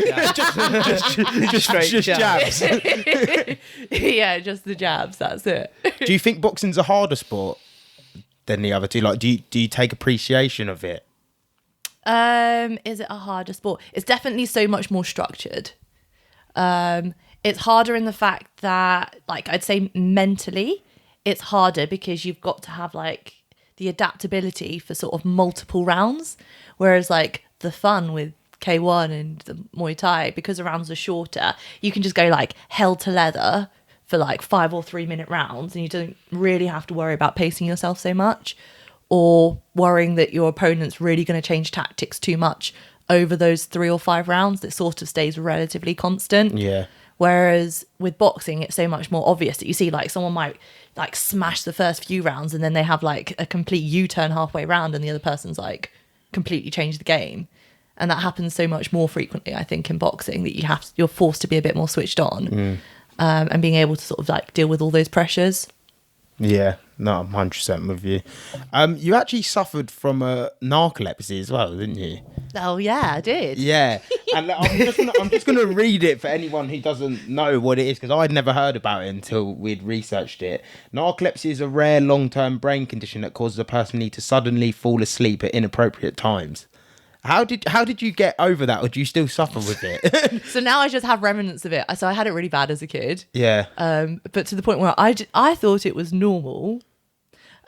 straight jabs. Yeah, just the jabs, that's it. Do you think boxing's a harder sport than the other two? Like, do you take appreciation of it? Is it a harder sport? It's definitely so much more structured. It's harder in the fact that, like, I'd say mentally it's harder because you've got to have like the adaptability for sort of multiple rounds, whereas like the fun with K1 and the Muay Thai, because the rounds are shorter, you can just go like hell to leather for like 5 or 3 minute rounds, and you don't really have to worry about pacing yourself so much, or worrying that your opponent's really going to change tactics too much over those 3 or 5 rounds. It sort of stays relatively constant. Yeah. Whereas with boxing, it's so much more obvious that you see like someone might like smash the first few rounds, and then they have like a complete U-turn halfway round, and the other person's like completely changed the game. And that happens so much more frequently, I think, in boxing, that you're forced to be a bit more switched on, and being able to sort of like deal with all those pressures. Yeah, no, I'm 100% with you. You actually suffered from narcolepsy as well, didn't you? Oh yeah, I did. Yeah, and I'm just gonna read it for anyone who doesn't know what it is, because I'd never heard about it until we'd researched it. Narcolepsy is a rare long-term brain condition that causes a person need to suddenly fall asleep at inappropriate times. How did you get over that, or do you still suffer with it? So now I just have remnants of it. So I had it really bad as a kid. Yeah. But to the point where I thought it was normal.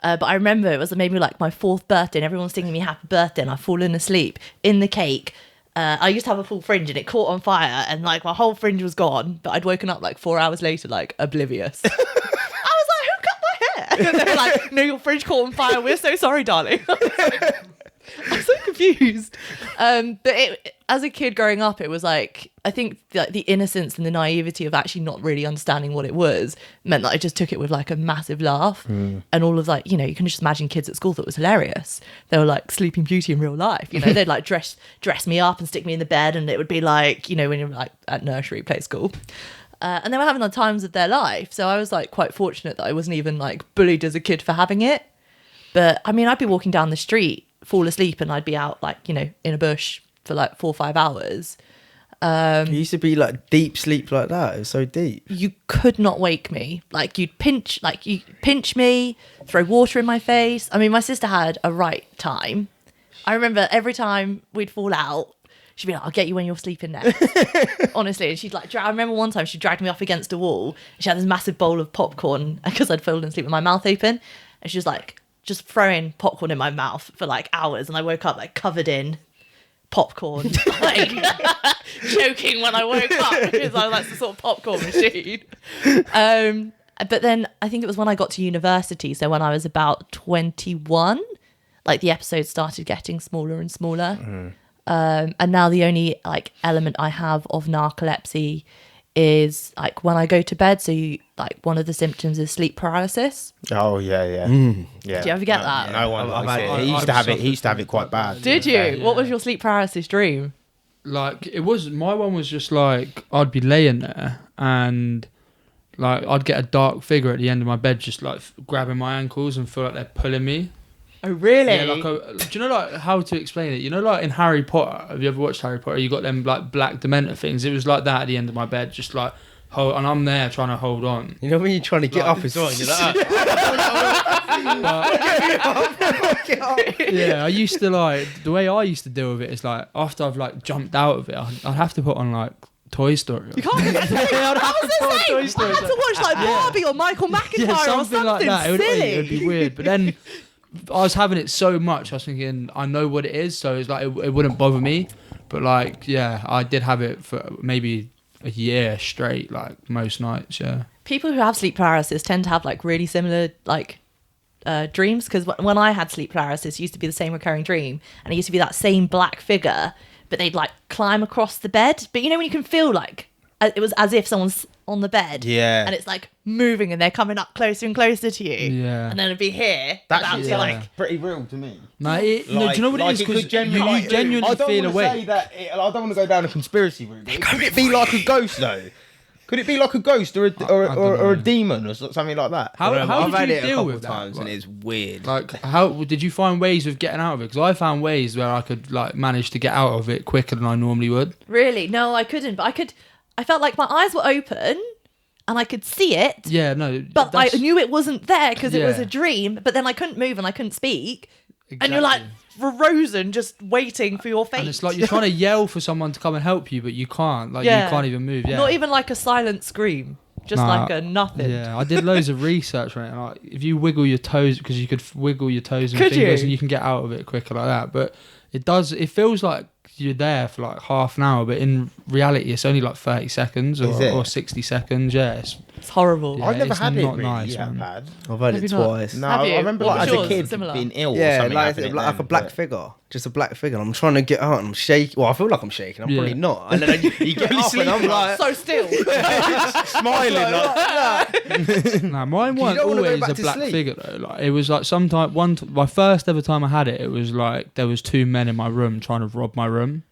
But I remember it was maybe like my 4th birthday, and everyone was singing me happy birthday, and I'd fallen asleep in the cake. I used to have a full fringe, and it caught on fire, and like my whole fringe was gone. But I'd woken up like 4 hours later, like oblivious. I was like, who cut my hair? And they were like, no, your fringe caught on fire. We're so sorry, darling. I'm so confused. But as a kid growing up, it was like, I think like the innocence and the naivety of actually not really understanding what it was meant that I just took it with like a massive laugh. And all of like, you know, you can just imagine kids at school that was hilarious. They were like Sleeping Beauty in real life. You know, they'd like dress me up and stick me in the bed, and it would be like, you know, when you're like at nursery, play school. And they were having the times of their life. So I was like quite fortunate that I wasn't even like bullied as a kid for having it. But I mean, I'd be walking down the street, fall asleep, and I'd be out like, you know, in a bush for like 4 or 5 hours. It used to be like deep sleep like that. It was so deep. You could not wake me. Like you'd pinch me, throw water in my face. I mean, my sister had a right time. I remember every time we'd fall out, she'd be like, I'll get you when you're sleeping next. Honestly. And she'd like, I remember one time she dragged me up against a wall. She had this massive bowl of popcorn because I'd fallen asleep with my mouth open. And she was like, just throwing popcorn in my mouth for like hours, and I woke up like covered in popcorn, like choking when I woke up, because I was like some sort of popcorn machine. But then I think it was when I got to university, so when I was about 21, like the episodes started getting smaller and smaller. And now the only like element I have of narcolepsy is like when I go to bed. So like one of the symptoms is sleep paralysis. Oh yeah. Yeah. Did you ever get that? No one likes it. He used to have it quite bad. Did you? Yeah. What was your sleep paralysis dream? Like, it was, my one was just like, I'd be laying there and like I'd get a dark figure at the end of my bed just like grabbing my ankles and feel like they're pulling me. Oh really? Yeah, like do you know like how to explain it? You know, like in Harry Potter, have you ever watched Harry Potter? You got them like black dementor things. It was like that at the end of my bed, just like and I'm there trying to hold on. You know when you're trying to get up as well, you're like, yeah, I used to like, the way I used to deal with it is like after I've like jumped out of it, I'd have to put on like Toy Story. You can't. I was I had to watch like Barbie or Michael McIntyre or something like that. silly. It would be weird, but then I was having it so much, I was thinking I know what it is, so it's like it wouldn't bother me. But like, yeah, I did have it for maybe a year straight, like most nights. Yeah. People who have sleep paralysis tend to have like really similar like dreams, because when I had sleep paralysis, it used to be the same recurring dream, and it used to be that same black figure, but they'd like climb across the bed. But you know when you can feel like it was as if someone's on the bed, and it's like moving and they're coming up closer and closer to you, and then it'd be here. That's like pretty real to me. No, do you know what it is? Because you genuinely I don't feel want to awake. say that. I don't want to go down a conspiracy route. Could it be like a ghost though? Could it be like a ghost or a demon or something like that? How I've had did you it a deal couple with times, that? and it's weird. Like, how did you find ways of getting out of it? Because I found ways where I could like manage to get out of it quicker than I normally would. Really? No, I couldn't. But I felt like my eyes were open and I could see it. Yeah, no. But I knew it wasn't there because it was a dream. But then I couldn't move and I couldn't speak. Exactly. And you're like frozen, just waiting for your fate. And it's like you're trying to yell for someone to come and help you, but you can't. Like you can't even move. Yeah. Not even like a silent scream. Just like a nothing. Yeah, I did loads of research on it. Like, if you wiggle your toes, because you could wiggle your toes and fingers, and you can get out of it quicker like that. But it feels like you're there for like half an hour, but in reality, it's only like 30 seconds or 60 seconds. Yeah, it's horrible. Yeah, I've never had it. Really, nice, I've had it twice. No, I remember like as a kid being ill. Yeah, or like a black figure. Just a black figure. I'm trying to get out and I'm shaking. Well, I feel like I'm shaking. I'm probably not. And then you get up and I'm like... So still. Smiling like... Nah, mine weren't always a black figure though. Like, it was like my first ever time I had it, it was like there was two men in my room trying to rob my room.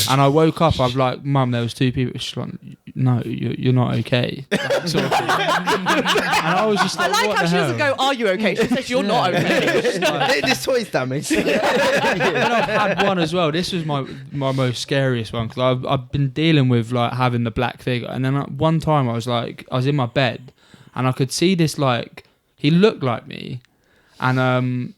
And I woke up, I'm like, Mum, there was two people. She's like, no, you're not okay. Like, sort of thing. And I was just like, I like how she doesn't go, are you okay? She says, you're not okay. This toy's damaged. And I've had one as well. This was my most scariest one, because I've been dealing with like having the black figure. And then one time I was in my bed and I could see this, like, he looked like me. And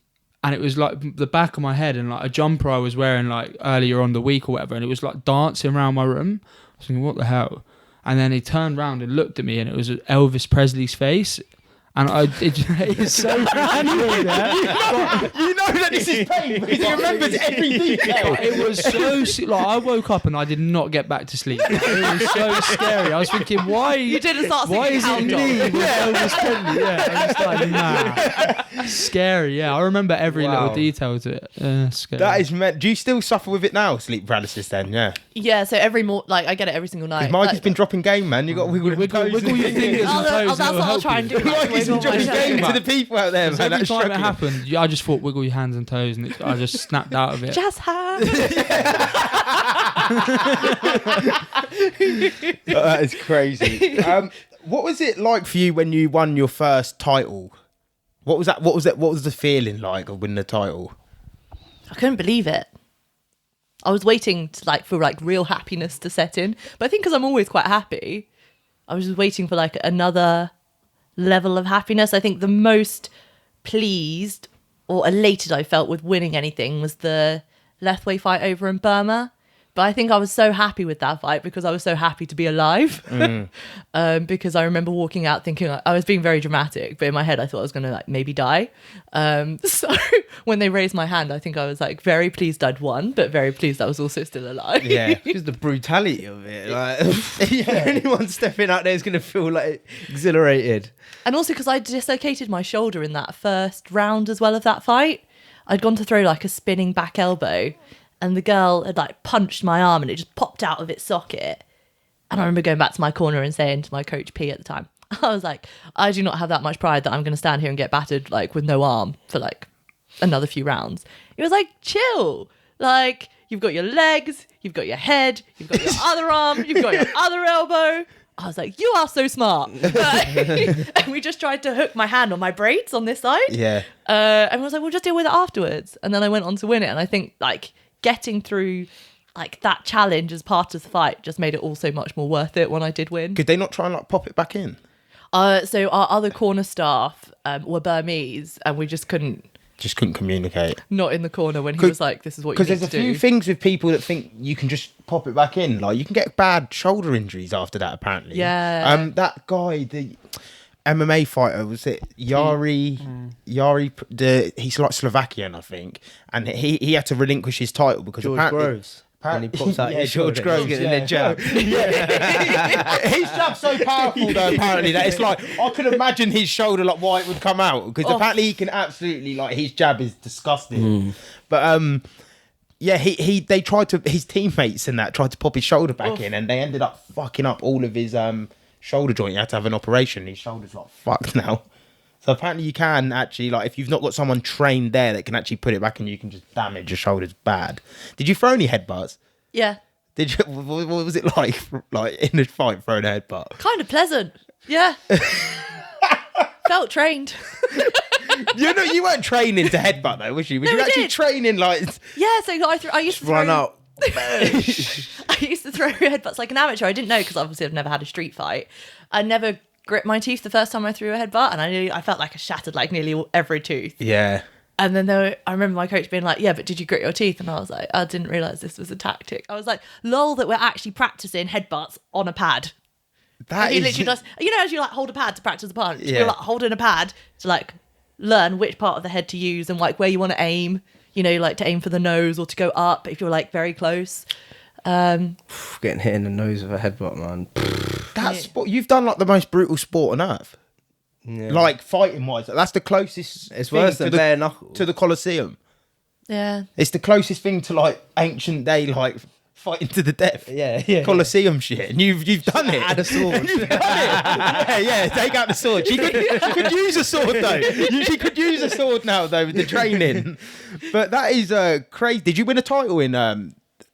it was like the back of my head and like a jumper I was wearing like earlier on the week or whatever. And it was like dancing around my room. I was thinking, what the hell? And then he turned around and looked at me and it was Elvis Presley's face. And it's so weird. You know that this is pain because he remembers every detail. It was so like I woke up and I did not get back to sleep. Like, it was so scary. I was thinking, why? You didn't start singing. Why is it me with Elvis Presley? Yeah, I was like, nah. Scary. Yeah, I remember every little detail to it. Scary. That is meant. Do you still suffer with it now? Sleep paralysis, then? Yeah. Yeah. So like I get it every single night. Mike has been dropping game, man. You got to wiggle your fingers and toes. That's what I'll try and do. Dropping game to the people out there, man. Every time it happened, I just thought wiggle your hands and toes, and I just snapped out of it. Just hands. That is crazy. What was it like for you when you won your first title? What was that? What was the feeling like of winning the title? I couldn't believe it. I was waiting for real happiness to set in, but I think because I'm always quite happy, I was just waiting for like another level of happiness. I think the most pleased or elated I felt with winning anything was the Lethwei fight over in Burma. But I think I was so happy with that fight because I was so happy to be alive. Because I remember walking out thinking I was being very dramatic, but in my head I thought I was going to maybe die. So when they raised my hand, I think I was very pleased I'd won, but very pleased I was also still alive. Yeah, just the brutality of it. Anyone stepping out there is going to feel like exhilarated. And also because I dislocated my shoulder in that first round as well of that fight. I'd gone to throw a spinning back elbow. And the girl had punched my arm and it just popped out of its socket. And I remember going back to my corner and saying to my coach P at the time, I was like, I do not have that much pride that I'm going to stand here and get battered with no arm for another few rounds. He was like, chill. You've got your legs, you've got your head, you've got your other arm, you've got your other elbow. I was like, you are so smart. And we just tried to hook my hand on my braids on this side. Yeah. And I was like, we'll just deal with it afterwards. And then I went on to win it. And I think getting through that challenge as part of the fight just made it all so much more worth it when I did win. Could they not try and pop it back in? So our other corner staff were Burmese and we just couldn't communicate. Not in the corner when he was like, this is what you need to do. Because there's a few things with people that think you can just pop it back in. You can get bad shoulder injuries after that, apparently. Yeah. That guy, the MMA fighter, was it Yari? He's Slovakian, I think. And he had to relinquish his title because George apparently... Groves. And he pops out his George shoulder. Groves, He's getting a jab. His jab's so powerful though, apparently, that it's like, I could imagine his shoulder, like, why it would come out. Because apparently he can absolutely, like, his jab is disgusting. But, yeah, they tried to, his teammates and that tried to pop his shoulder back in, and they ended up fucking up all of his shoulder joint. He had to have an operation. His shoulder's like fucked now. So apparently you can actually, like, if you've not got someone trained there that can actually put it back, and you can just damage your shoulders bad. Did you throw any headbutts? Yeah. Did you? What was it like in a fight throwing a headbutt? Kind of pleasant. Yeah. Felt trained. You weren't training to headbutt though, was you? Was No, you we actually did. training like? Yeah, so I used to Run throw, out. I used to throw headbutts like an amateur. I didn't know because obviously I've never had a street fight. I never gripped my teeth the first time I threw a headbutt, and I felt like I shattered like nearly every tooth. Yeah. And then I remember my coach being like, "Yeah, but did you grit your teeth?" And I was like, "I didn't realise this was a tactic." I was like, "Lol, that we're actually practicing headbutts on a pad." That He is. literally does. You know, as you like hold a pad to practice a punch, Yeah. you're like holding a pad to like learn which part of the head to use and like where you want to aim. You know, like to aim for the nose or to go up if you're like very close. Getting hit in the nose with a headbutt, man. That's sport. You've done like the most brutal sport on earth. Yeah. Like fighting wise, that's the closest. It's thing worse than to the, bare knuckle. to the Colosseum. Yeah. It's the closest thing to like ancient day, like fighting to the death. Yeah. Colosseum shit, and you've done it. Add a sword. You've done it. Yeah, take out the sword. She could use a sword though. She could use a sword now though with the training. But that is crazy. Did you win a title in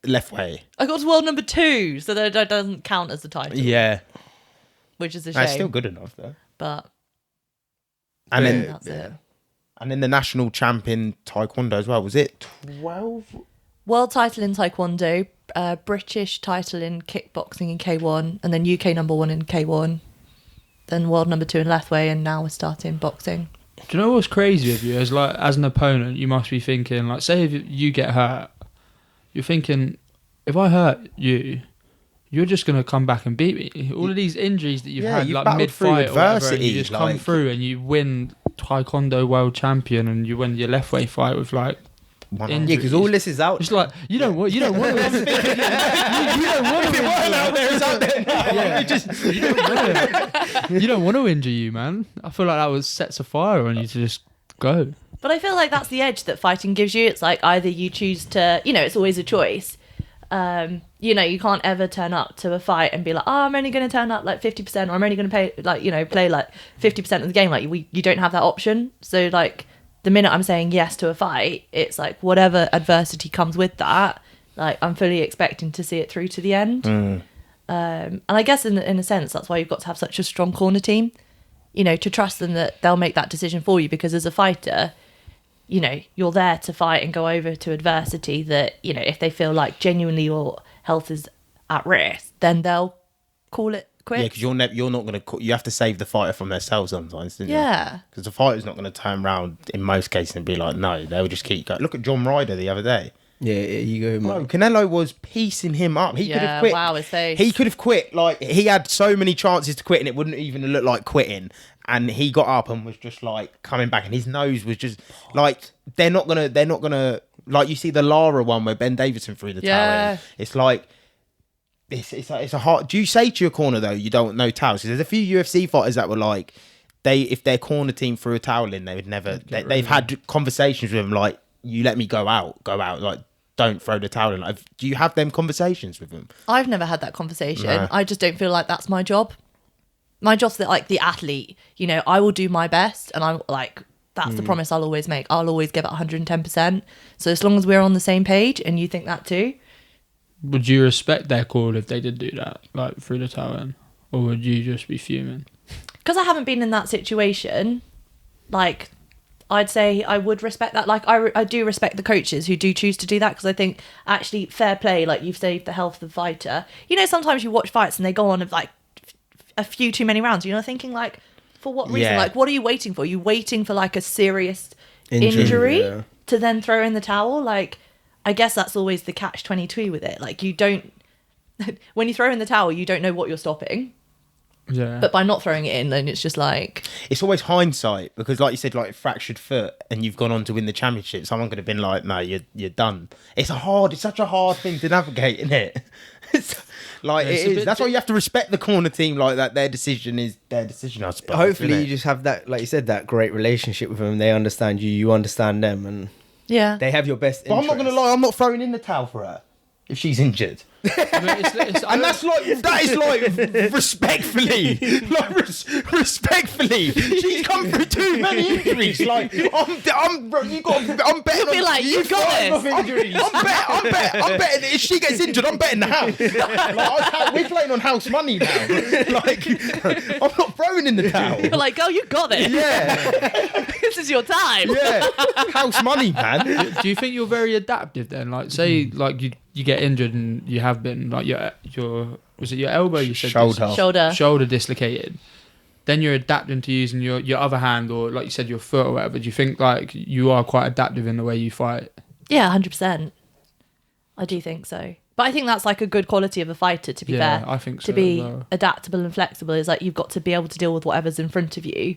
Lethwei? I got to world number 2, so that doesn't count as a title. Yeah, Which is a shame. that's still good enough though. But And then that's it. and then the national champion taekwondo as well. Was it 12? World title in Taekwondo, British title in kickboxing in K1, and then UK number 1 in K1, then world number 2 in Lethwei, and now we're starting boxing. Do you know what's crazy with you? As an opponent, you must be thinking, like, say if you get hurt, you're thinking, if I hurt you, you're just going to come back and beat me. All of these injuries that you've had, you've like battled through mid-fight or whatever, and adversity, you just come like- through and you win Taekwondo World Champion and you win your Lethwei fight with, like, injuries. Yeah, because all this is out. It's like, you don't want to... you don't want to If it weren't out there, it's out there now. Yeah. It just- you don't want to injure you, man. I feel like that sets a fire on you to just go. But I feel like that's the edge that fighting gives you. It's like either you choose to, it's always a choice. You can't ever turn up to a fight and be like, I'm only going to turn up like 50%, or I'm only going to play like 50% of the game. Like you don't have that option. So like the minute I'm saying yes to a fight, it's like whatever adversity comes with that, like I'm fully expecting to see it through to the end. And I guess in a sense, that's why you've got to have such a strong corner team, to trust them that they'll make that decision for you, because as a fighter, you're there to fight and go over to adversity that, if they feel like genuinely your health is at risk, then they'll call it quits. Yeah, because you're not going to. You have to save the fighter from themselves sometimes, don't you? Yeah. Because the fighter's not going to turn around in most cases and be like, no, they'll just keep going. Look at John Ryder the other day. Yeah, you go, Bro, man. Canelo was piecing him up. He could have quit. Wow, his face. He could have quit. Like, he had so many chances to quit, and it wouldn't even look like quitting. And he got up and was just like coming back, and his nose was just like they're not gonna like, you see the Lara one where Ben Davison threw the towel in. It's like it's a hard. Do you say to your corner though you don't know towels? Because there's a few UFC fighters that were like, if their corner team threw a towel in, they would never. They've had conversations with him like, you let me go out, like, don't throw the towel in. Like, do you have them conversations with them? I've never had that conversation. No. I just don't feel like that's my job. My job's that, like, the athlete, I will do my best, and I'm like, that's the promise I'll always make. I'll always give it 110%. So as long as we're on the same page and you think that too. Would you respect their call if they did do that, like through the towel in? Or would you just be fuming? Because I haven't been in that situation, like, I'd say I would respect that. Like, I do respect the coaches who do choose to do that, because I think actually fair play, like, you've saved the health of the fighter. Sometimes you watch fights and they go on of like a few too many rounds. Thinking like, for what reason? Yeah. Like, what are you waiting for? Are you waiting for like a serious injury yeah. to then throw in the towel? Like, I guess that's always the catch-22 with it. Like, you don't, when you throw in the towel, you don't know what you're stopping. Yeah. But by not throwing it in, then it's just like... It's always hindsight, because like you said, like fractured foot and you've gone on to win the championship, someone could have been like, no, you're done. It's such a hard thing to navigate, isn't it? Like, it is. That's why you have to respect the corner team like that. Their decision is their decision, I suppose. Hopefully you just have that, like you said, that great relationship with them. They understand you, you understand them, and Yeah. they have your best But I'm not going to interests. lie, I'm not throwing in the towel for her if she's injured. And that's like, that is like respectfully, respectfully, she's come through too many injuries. Like, I'm betting You'll be like, you got this. I'm betting if she gets injured, I'm betting the house. Like, we're playing on house money now. Like, I'm not throwing in the towel. You're like, girl, you got it. Yeah, This is your time. yeah, house money, man. Do you think you're very adaptive then? Like, say, like you get injured and you have been like your was it your elbow? You said shoulder dislocated. Then you're adapting to using your other hand, or like you said, your foot or whatever. Do you think like you are quite adaptive in the way you fight? Yeah, 100%. I do think so. But I think that's like a good quality of a fighter, to be fair. I think so. To be as well. adaptable and flexible is like you've got to be able to deal with whatever's in front of you.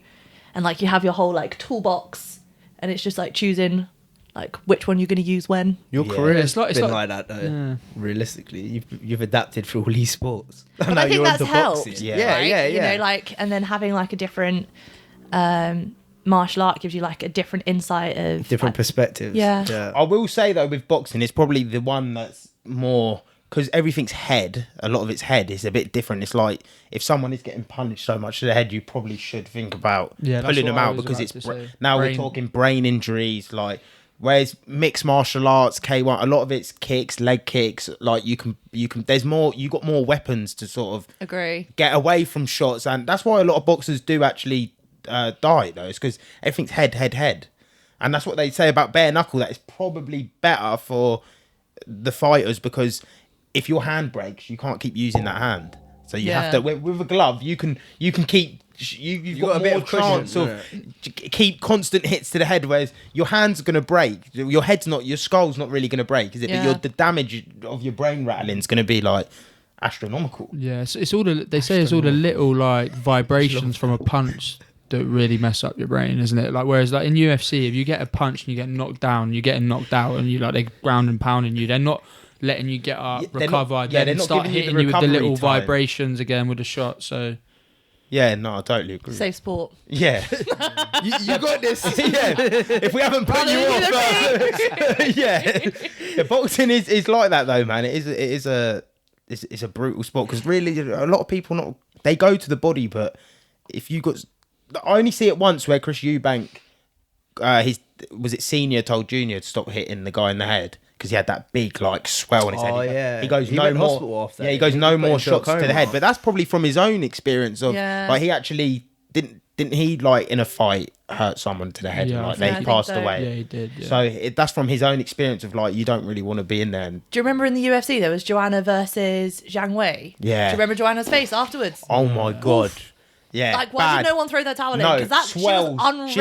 And like you have your whole like toolbox, and it's just like choosing like which one you're going to use when. Your Yeah. career It's has like- been like that, though. Realistically, you've adapted through all these sports. But I think that's helped. Yeah. right? You know, like, and then having like a different martial art gives you like a different insight of different perspectives. Yeah. I will say though, with boxing, it's probably the one that's more, because everything's head. A lot of it's head is a bit different. It's like if someone is getting punched so much to the head, you probably should think about Yeah, that's pulling them what I out, was because about it's to say. now Brain- we're talking brain injuries. Like, whereas mixed martial arts, K1, a lot of it's kicks, leg kicks. Like you can. There's more. You got more weapons to sort of Agree. get away from shots, and that's why a lot of boxers do actually die though. It's because everything's head, and that's what they say about bare knuckle. That is probably better for the fighters, because if your hand breaks, you can't keep using that hand. So you have to with a glove. You can keep. You've got a bit more of cushion, chance of keep constant hits to the head, whereas your hand's going to break. Your head's not. Your skull's not really going to break, is it? Yeah. But the damage of your brain rattling is going to be like astronomical. Yeah, it's all the, they say it's all the little like vibrations from a punch that really mess up your brain, isn't it? Like, whereas like in UFC, if you get a punch and you get knocked down, you're getting knocked out, and you like they're ground and pounding you. They're not letting you get up, They're recover, not- yeah, they're then not start giving you the hitting you with the recovery little time. vibrations again with the shot. So Yeah, no, I totally agree. Safe sport. Yeah, you got this. Yeah, if we haven't put you off, yeah, boxing is like that though, man. It's a brutal sport, because really a lot of people they go to the body, but if you got, I only see it once where Chris Eubank, was it senior told junior to stop hitting the guy in the head because he had that big like swell on his head. Oh, yeah. He goes He no went more. hospital after Yeah, he that. goes He no put more into a shots to the coma. head. But that's probably from his own experience of Yeah. like he actually didn't he like in a fight hurt someone to the head, Yeah, and I like think they he passed did. Yeah, I away. yeah, he did. Yeah. So that's from his own experience of like you don't really want to be in there. And, Do you remember in the UFC there was Joanna versus Zhang Wei? Yeah. Do you remember Joanna's face afterwards? oh my god, yeah. Like, why bad. did no one throw their towel in? No, Because that swells. she was unrecognizable. She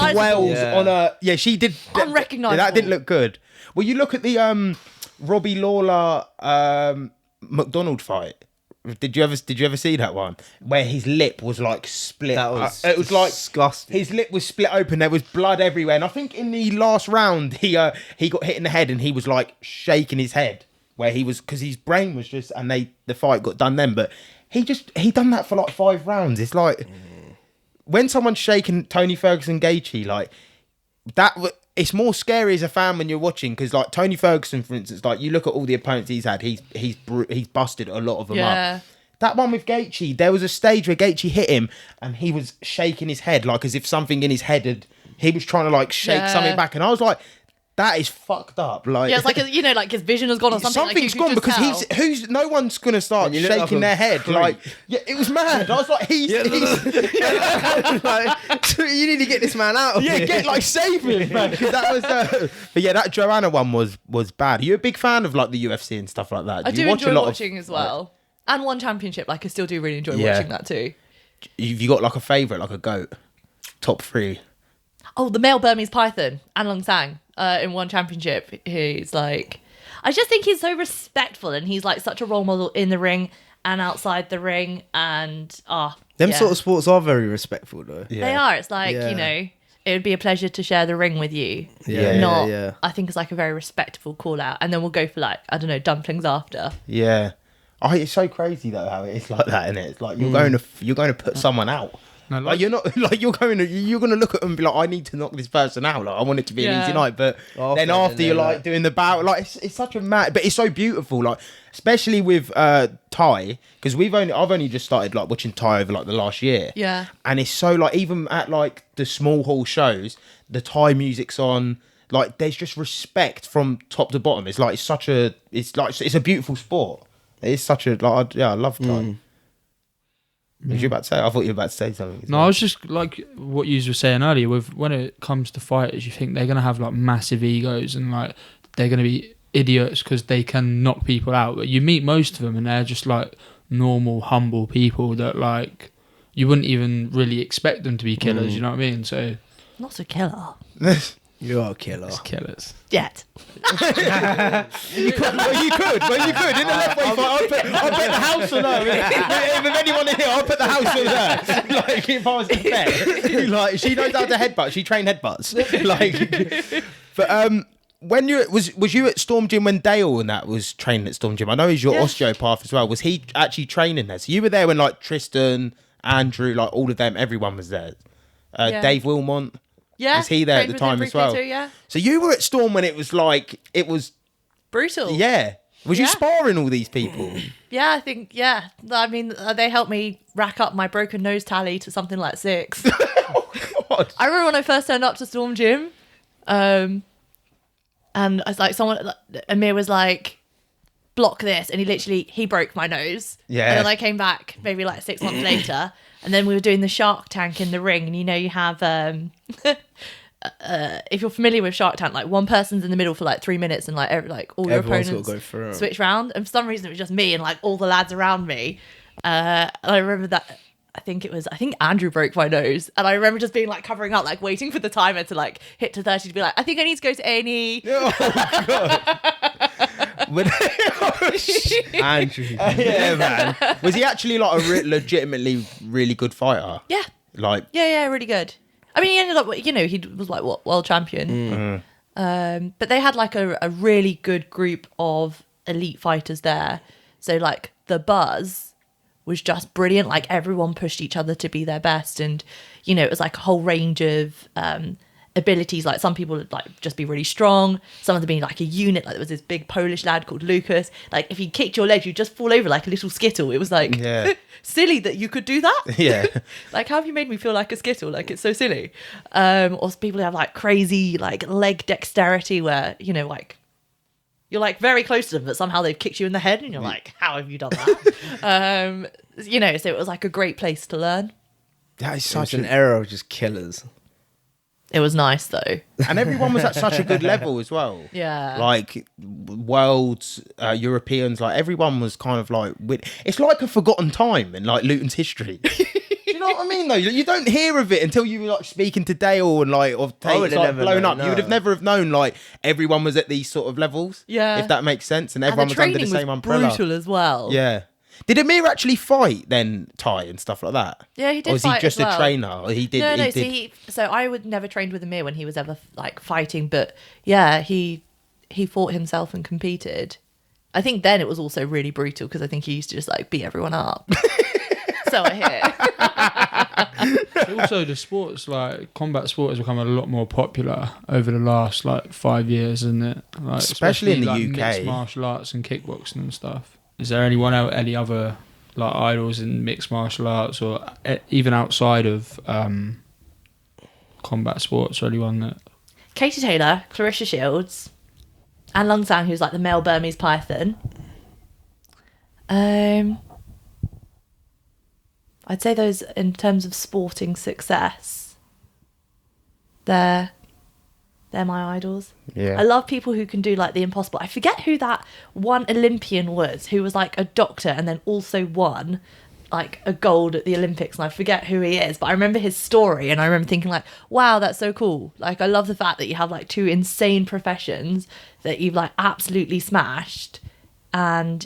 had swells Yeah. on her. Yeah, she did. Unrecognisable. That didn't look good. Well, you look at the Robbie Lawler McDonald fight. Did you ever see that one where his lip was like split? That was it was like disgusting. his lip was split open. There was blood everywhere, and I think in the last round he got hit in the head, and he was like shaking his head where he was, because his brain was just, and the fight got done then, but he done that for like 5 rounds. It's like when someone's shaking Tony Ferguson Gaethje like that. It's more scary as a fan when you're watching, because like Tony Ferguson, for instance, like you look at all the opponents he's had, he's busted a lot of them Yeah. up. That one with Gaethje, there was a stage where Gaethje hit him and he was shaking his head like as if something in his head he was trying to like shake Yeah. something back, and I was like, that is fucked up. Like, Yeah, it's like, you know, like his vision has gone or something. something's like, you gone, could just because tell. no one's gonna start And you look like shaking a their head. creep. Like, yeah, it was mad. I was like, he's Like, you need to get this man out of yeah, here. get like save him, man. Because that was, but yeah, that Joanna one was bad. Are you a big fan of like the UFC and stuff like that? I Do you do watch enjoy a lot watching as well. And one championship, like I still do really enjoy Yeah. watching that too. Have you got like a favourite, like a GOAT? Top 3. Oh, the male Burmese python, An Long Sang, in one championship. He's like, I just think he's so respectful, and he's like such a role model in the ring and outside the ring, and Them sort of sports are very respectful, though. Yeah. they are. It's like, Yeah. you know, it would be a pleasure to share the ring with you. Yeah, Not, yeah. I think it's like a very respectful call out, and then we'll go for like, I don't know, dumplings after. Yeah. Oh, it's so crazy though how it is like that, isn't it? It's like you're going to put someone out. No, Like you're not like you're going to look at them and be like, I need to knock this person out. Like I want it to be an Yeah. easy night, but then After, after you're they're like doing the bout, like it's such a mad, but it's so beautiful. Like especially with Thai, because I've only just started like watching Thai over like the last year. Yeah. And it's so like even at like the small hall shows, the Thai music's on. Like there's just respect from top to bottom. It's a beautiful sport. It's such a I love Thai. What was you about to say? I thought you were about to say something. No, I was just like what you were saying earlier. With when it comes to fighters, you think they're gonna have like massive egos and like they're gonna be idiots because they can knock people out. But you meet most of them and they're just like normal, humble people that like you wouldn't even really expect them to be killers. You know what I mean? So Not a killer. You are a killer. it's killers. Yet. You could. In the Lethwei fight, I'd bet the house on her. If anyone in here, I'd put the house on her. Like, if I was to bet. Like, she knows how to headbutt. She trained headbutts. Like, but, when was you at Storm Gym when Dale and that was training at Storm Gym? I know he's your osteopath as well. Was he actually training there? So you were there when, like, Tristan, Andrew, like, all of them, everyone was there. Dave Wilmont. Yeah. Was he there at the time as well? Too, yeah. So you were at Storm when it was Brutal. yeah. Was you Yeah. sparring all these people? Yeah, I think, yeah. I mean, they helped me rack up my broken nose tally to something like 6. God. I remember when I first turned up to Storm Gym, and I was like, Amir was like, block this, and he broke my nose. Yeah. And then I came back maybe like 6 months later, and then we were doing the Shark Tank in the ring, and you know you have if you're familiar with Shark Tank, like one person's in the middle for like 3 minutes, and like all your Everyone's opponents gotta go through. switch round. And for some reason, it was just me and like all the lads around me. And I remember that. I think Andrew broke my nose, and I remember just being like covering up, like waiting for the timer to like hit to 30 to be like, I think I need to go to A&E. Oh God. Andrew. Yeah, man. Was he actually like a legitimately really good fighter? Yeah. Like, Yeah, really good. I mean, he ended up, he was like world champion. But they had like a really good group of elite fighters there. So like the buzz was just brilliant. Like everyone pushed each other to be their best, and it was like a whole range of abilities. Like some people would like just be really strong, some of them being like a unit. Like there was this big Polish lad called Lucas, like if he kicked your leg you'd just fall over like a little skittle. It was like silly that you could do that. Yeah. Like, how have you made me feel like a skittle? Like, it's so silly. Or people who have like crazy like leg dexterity where like you're like very close to them, but somehow they've kicked you in the head, and you're like, how have you done that? So it was like a great place to learn. That is Such such an era of just killers. It was nice though. And everyone was at such a good level as well. Yeah. Like worlds, Europeans, like everyone was kind of like, it's like a forgotten time in like Luton's history. Do you know what I mean though? You don't hear of it until you were like speaking to Dale and like of Tate's like blown up. You would have never have known like everyone was at these sort of levels. Yeah. If that makes sense. And everyone was under the same umbrella. Brutal as well. Yeah. Did Amir actually fight then, Ty and stuff like that? Yeah, he did. Or was he fight just as well. a trainer? Or he did. No. So I would never trained with Amir when he was ever like fighting, but yeah, he fought himself and competed. I think then it was also really brutal because I think he used to just like beat everyone up. So I hear. Also, the sports like combat sport has become a lot more popular over the last like 5 years, isn't it? Like, Especially in the like, UK. mixed martial arts and kickboxing and stuff. Is there any other like idols in mixed martial arts or even outside of combat sports or anyone that? Katie Taylor, Clarissa Shields, and Lung Sang, who's like the male Burmese python. I'd say those in terms of sporting success. They're my idols. Yeah. I love people who can do like the impossible. I forget who that one Olympian was who was like a doctor and then also won like a gold at the Olympics, and I forget who he is, but I remember his story and I remember thinking like, wow, that's so cool. Like I love the fact that you have like two insane professions that you've like absolutely smashed, and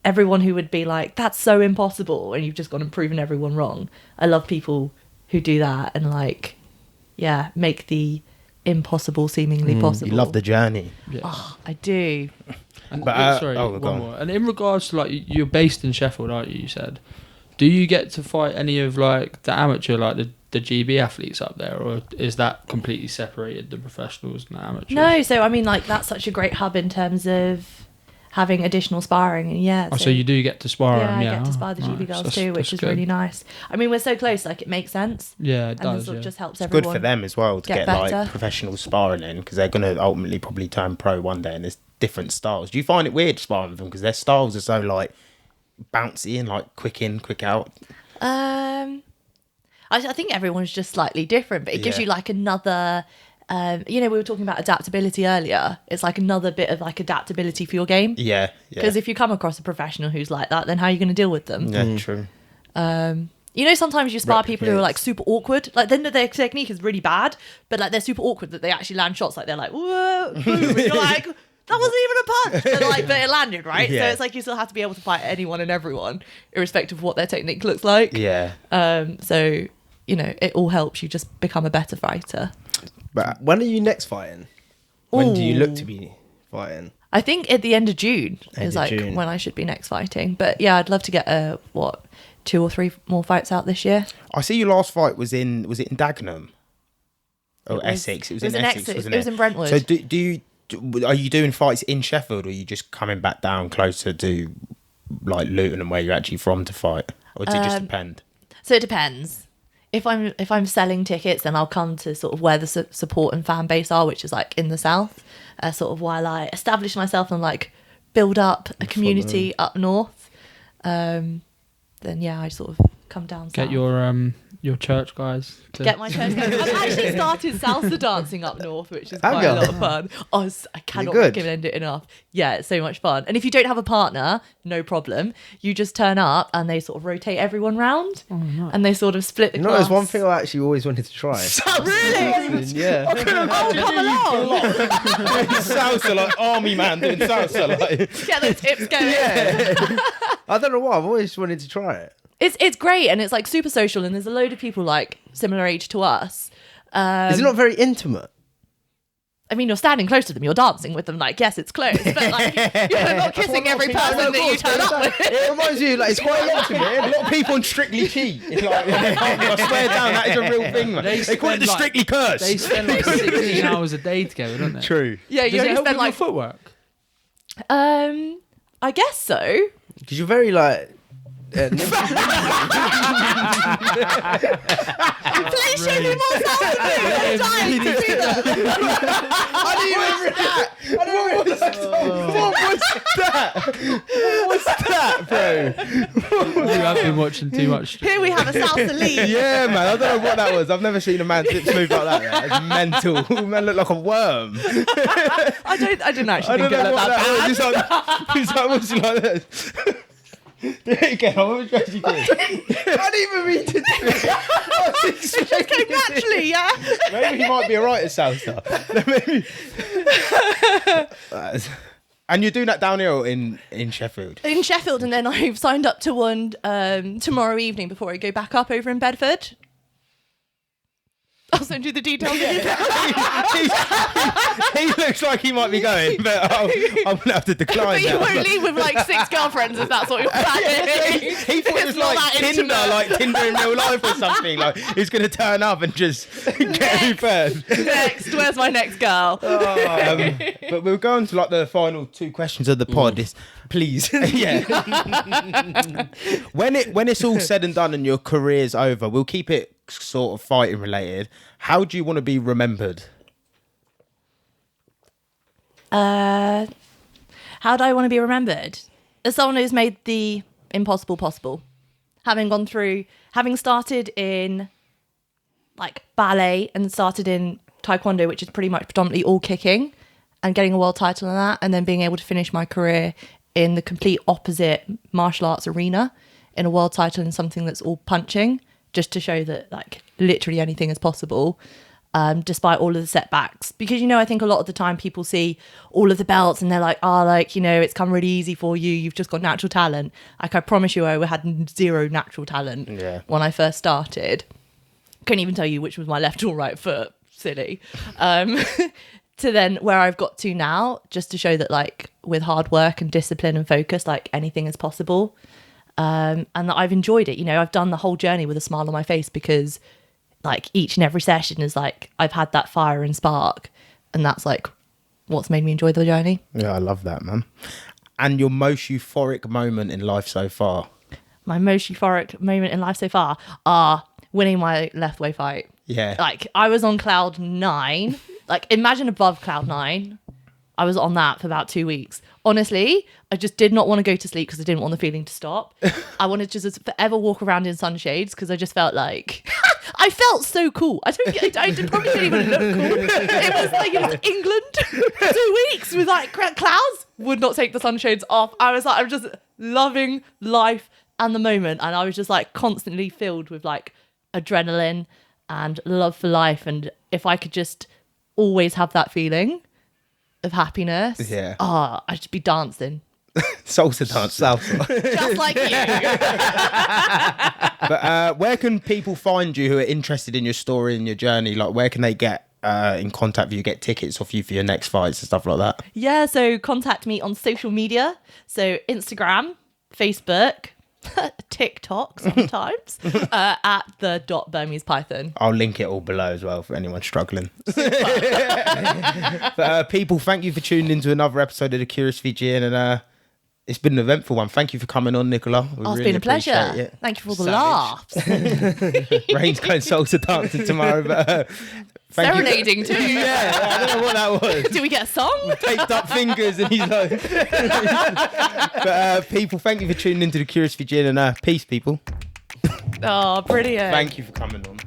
everyone who would be like, that's so impossible, and you've just gone and proven everyone wrong. I love people who do that and like, yeah, make the impossible seemingly possible. You love the journey. Yeah. Oh, I do. And, But, sorry, go one on. more. And in regards to like, you're based in Sheffield, aren't you? You said. Do you get to fight any of like the amateur, like the GB athletes up there, or is that completely separated, the professionals and the amateurs? No, so I mean, like, that's such a great hub in terms of having additional sparring, and yeah. So you do get to spar them, I get to spar the GB girls That's- too, which that's is good. really nice. I mean, we're so close, like it makes sense. Yeah, it And does. sort Yeah. of just helps It's everyone. good for them as well to get get like better. professional sparring in, because they're going to ultimately probably turn pro one day, and there's different styles. Do you find it weird sparring with them because their styles are so like bouncy and like quick in, quick out? I think everyone's just slightly different, but it gives Yeah. you like another. We were talking about adaptability earlier. It's like another bit of like adaptability for your game. Yeah, Because if you come across a professional who's like that, then how are you going to deal with them? yeah, true. Sometimes you spar people who are Replicates. like super awkward. Like then their technique is really bad, but like they're super awkward that they actually land shots. Like they're like, whoa, boom. And you're like, that wasn't even a punch. And like, but it landed, right? Yeah. So it's like you still have to be able to fight anyone and everyone, irrespective of what their technique looks like. Yeah, So, it all helps you just become a better fighter. but When are you next fighting? When do you look Ooh. to be fighting? I think at the end of June End is of like June. when I should be next fighting. But yeah, I'd love to get 2 or 3 more fights out this year. I see your last fight was it in Dagenham? Oh, It was- Essex. It was it was in in Essex, Essex. wasn't It it? was in Brentwood. So are you doing fights in Sheffield, or are you just coming back down closer to like Luton and where you're actually from to fight, or does it just depend? So it depends. If I'm selling tickets, then I'll come to sort of where the support and fan base are, which is like in the south. Sort of while I establish myself and like build up a community up north. Then yeah, I sort of come down. Get south. your church guys. To Get my church going. I've actually started salsa dancing up north, which is Have quite you? a lot of fun. I cannot good? recommend it enough. Yeah, it's so much fun. And if you don't have a partner, no problem. You just turn up and they sort of rotate everyone round, and they sort of split the You know, class. there's one thing I actually always wanted to try. Really? Yeah. Come along. Salsa, like army man doing salsa, like. Get those tips going. I don't know why. I've always wanted to try it. It's great, and it's like super social, and there's a load of people like similar age to us. Is it not very intimate? I mean, you're standing close to them, you're dancing with them. Like, yes, it's close, but like you're not kissing every person that you turn up with. It reminds you, like, it's quite intimate. A lot of people on Strictly cheat. It's like, I swear down, that is a real thing, man. They call it the spend, like- Strictly curse. They spend like 16 hours a day together, don't they? True. Yeah, Does you it only help spend with like your footwork? I guess so. Because you're very, like... Please show me more salsa moves. I'm dying to see that. What was that, bro? You have been watching too much. Here we have a salsa lead. Yeah, man. I don't know what that was. I've never seen a man dip smooth like that. Man. It's mental. Man looked like a worm. I didn't actually I think don't it know looked what that that bad. was. He's like, what's he like this? Do it again. I was actually doing. I didn't even mean to do it. It just came naturally, yeah. Maybe he might be alright at salsa. Maybe. And you're doing that down here in Sheffield? In Sheffield, and then I've signed up to one tomorrow evening before I go back up over in Bedford. I'll send you the details. He looks like he might be going, but I'm gonna have to decline But you that. won't leave with like 6 girlfriends if that's what you're planning. He thought it was It's not like that Tinder, intimate. like Tinder in real life or something. Like he's gonna turn up and just get me first. Next, where's my next girl? But we'll go on to like the final 2 questions of the pod. Please. Yeah. when it's all said and done and your career's over, we'll keep it sort of fighting related. How do you want to be remembered? How do I want to be remembered? As someone who's made the impossible possible. Having started in like ballet and started in Taekwondo, which is pretty much predominantly all kicking, and getting a world title in that, and then being able to finish my career in the complete opposite martial arts arena in a world title in something that's all punching, just to show that like literally anything is possible. despite all of the setbacks. Because, I think a lot of the time people see all of the belts and they're like, it's come really easy for you. You've just got natural talent. Like, I promise you, I had zero natural talent when I first started. Couldn't even tell you which was my left or right foot. Silly. To then where I've got to now, just to show that, like, with hard work and discipline and focus, like, anything is possible. And that I've enjoyed it. I've done the whole journey with a smile on my face because, like, each and every session is like I've had that fire and spark, and that's like what's made me enjoy the journey. Yeah, I love that, man. And your most euphoric moment in life so far? My most euphoric moment in life so far are winning my Lethwei fight. Yeah. Like, I was on cloud 9. Like, imagine above cloud 9. I was on that for about 2 weeks. Honestly, I just did not want to go to sleep because I didn't want the feeling to stop. I wanted to just forever walk around in sunshades because I just felt like I felt so cool. I probably didn't even look cool. It was like England 2 weeks with like clouds. Would not take the sunshades off. I was like, I'm just loving life and the moment, and I was just like constantly filled with like adrenaline and love for life. And if I could just always have that feeling of happiness, I'd just be dancing. Salsa dance. Salsa. Just like you. But where can people find you who are interested in your story and your journey? Like, where can they get in contact with you, get tickets off you for your next fights and stuff like that? Yeah, so contact me on social media. So Instagram, Facebook, TikTok sometimes, at the .Burmese Python. I'll link it all below as well for anyone struggling. But people, thank you for tuning into another episode of the Curious Fijian, and it's been an eventful one. Thank you for coming on, Nicola. It's been a pleasure. Thank you for all the laughs. Rain's going salsa dancing tomorrow, but serenading too. Yeah, I don't know what that was. Do we get a song? Taped up fingers, and he's like. But people, thank you for tuning into the Curious Fijian, and peace, people. Oh, brilliant. Thank you for coming on.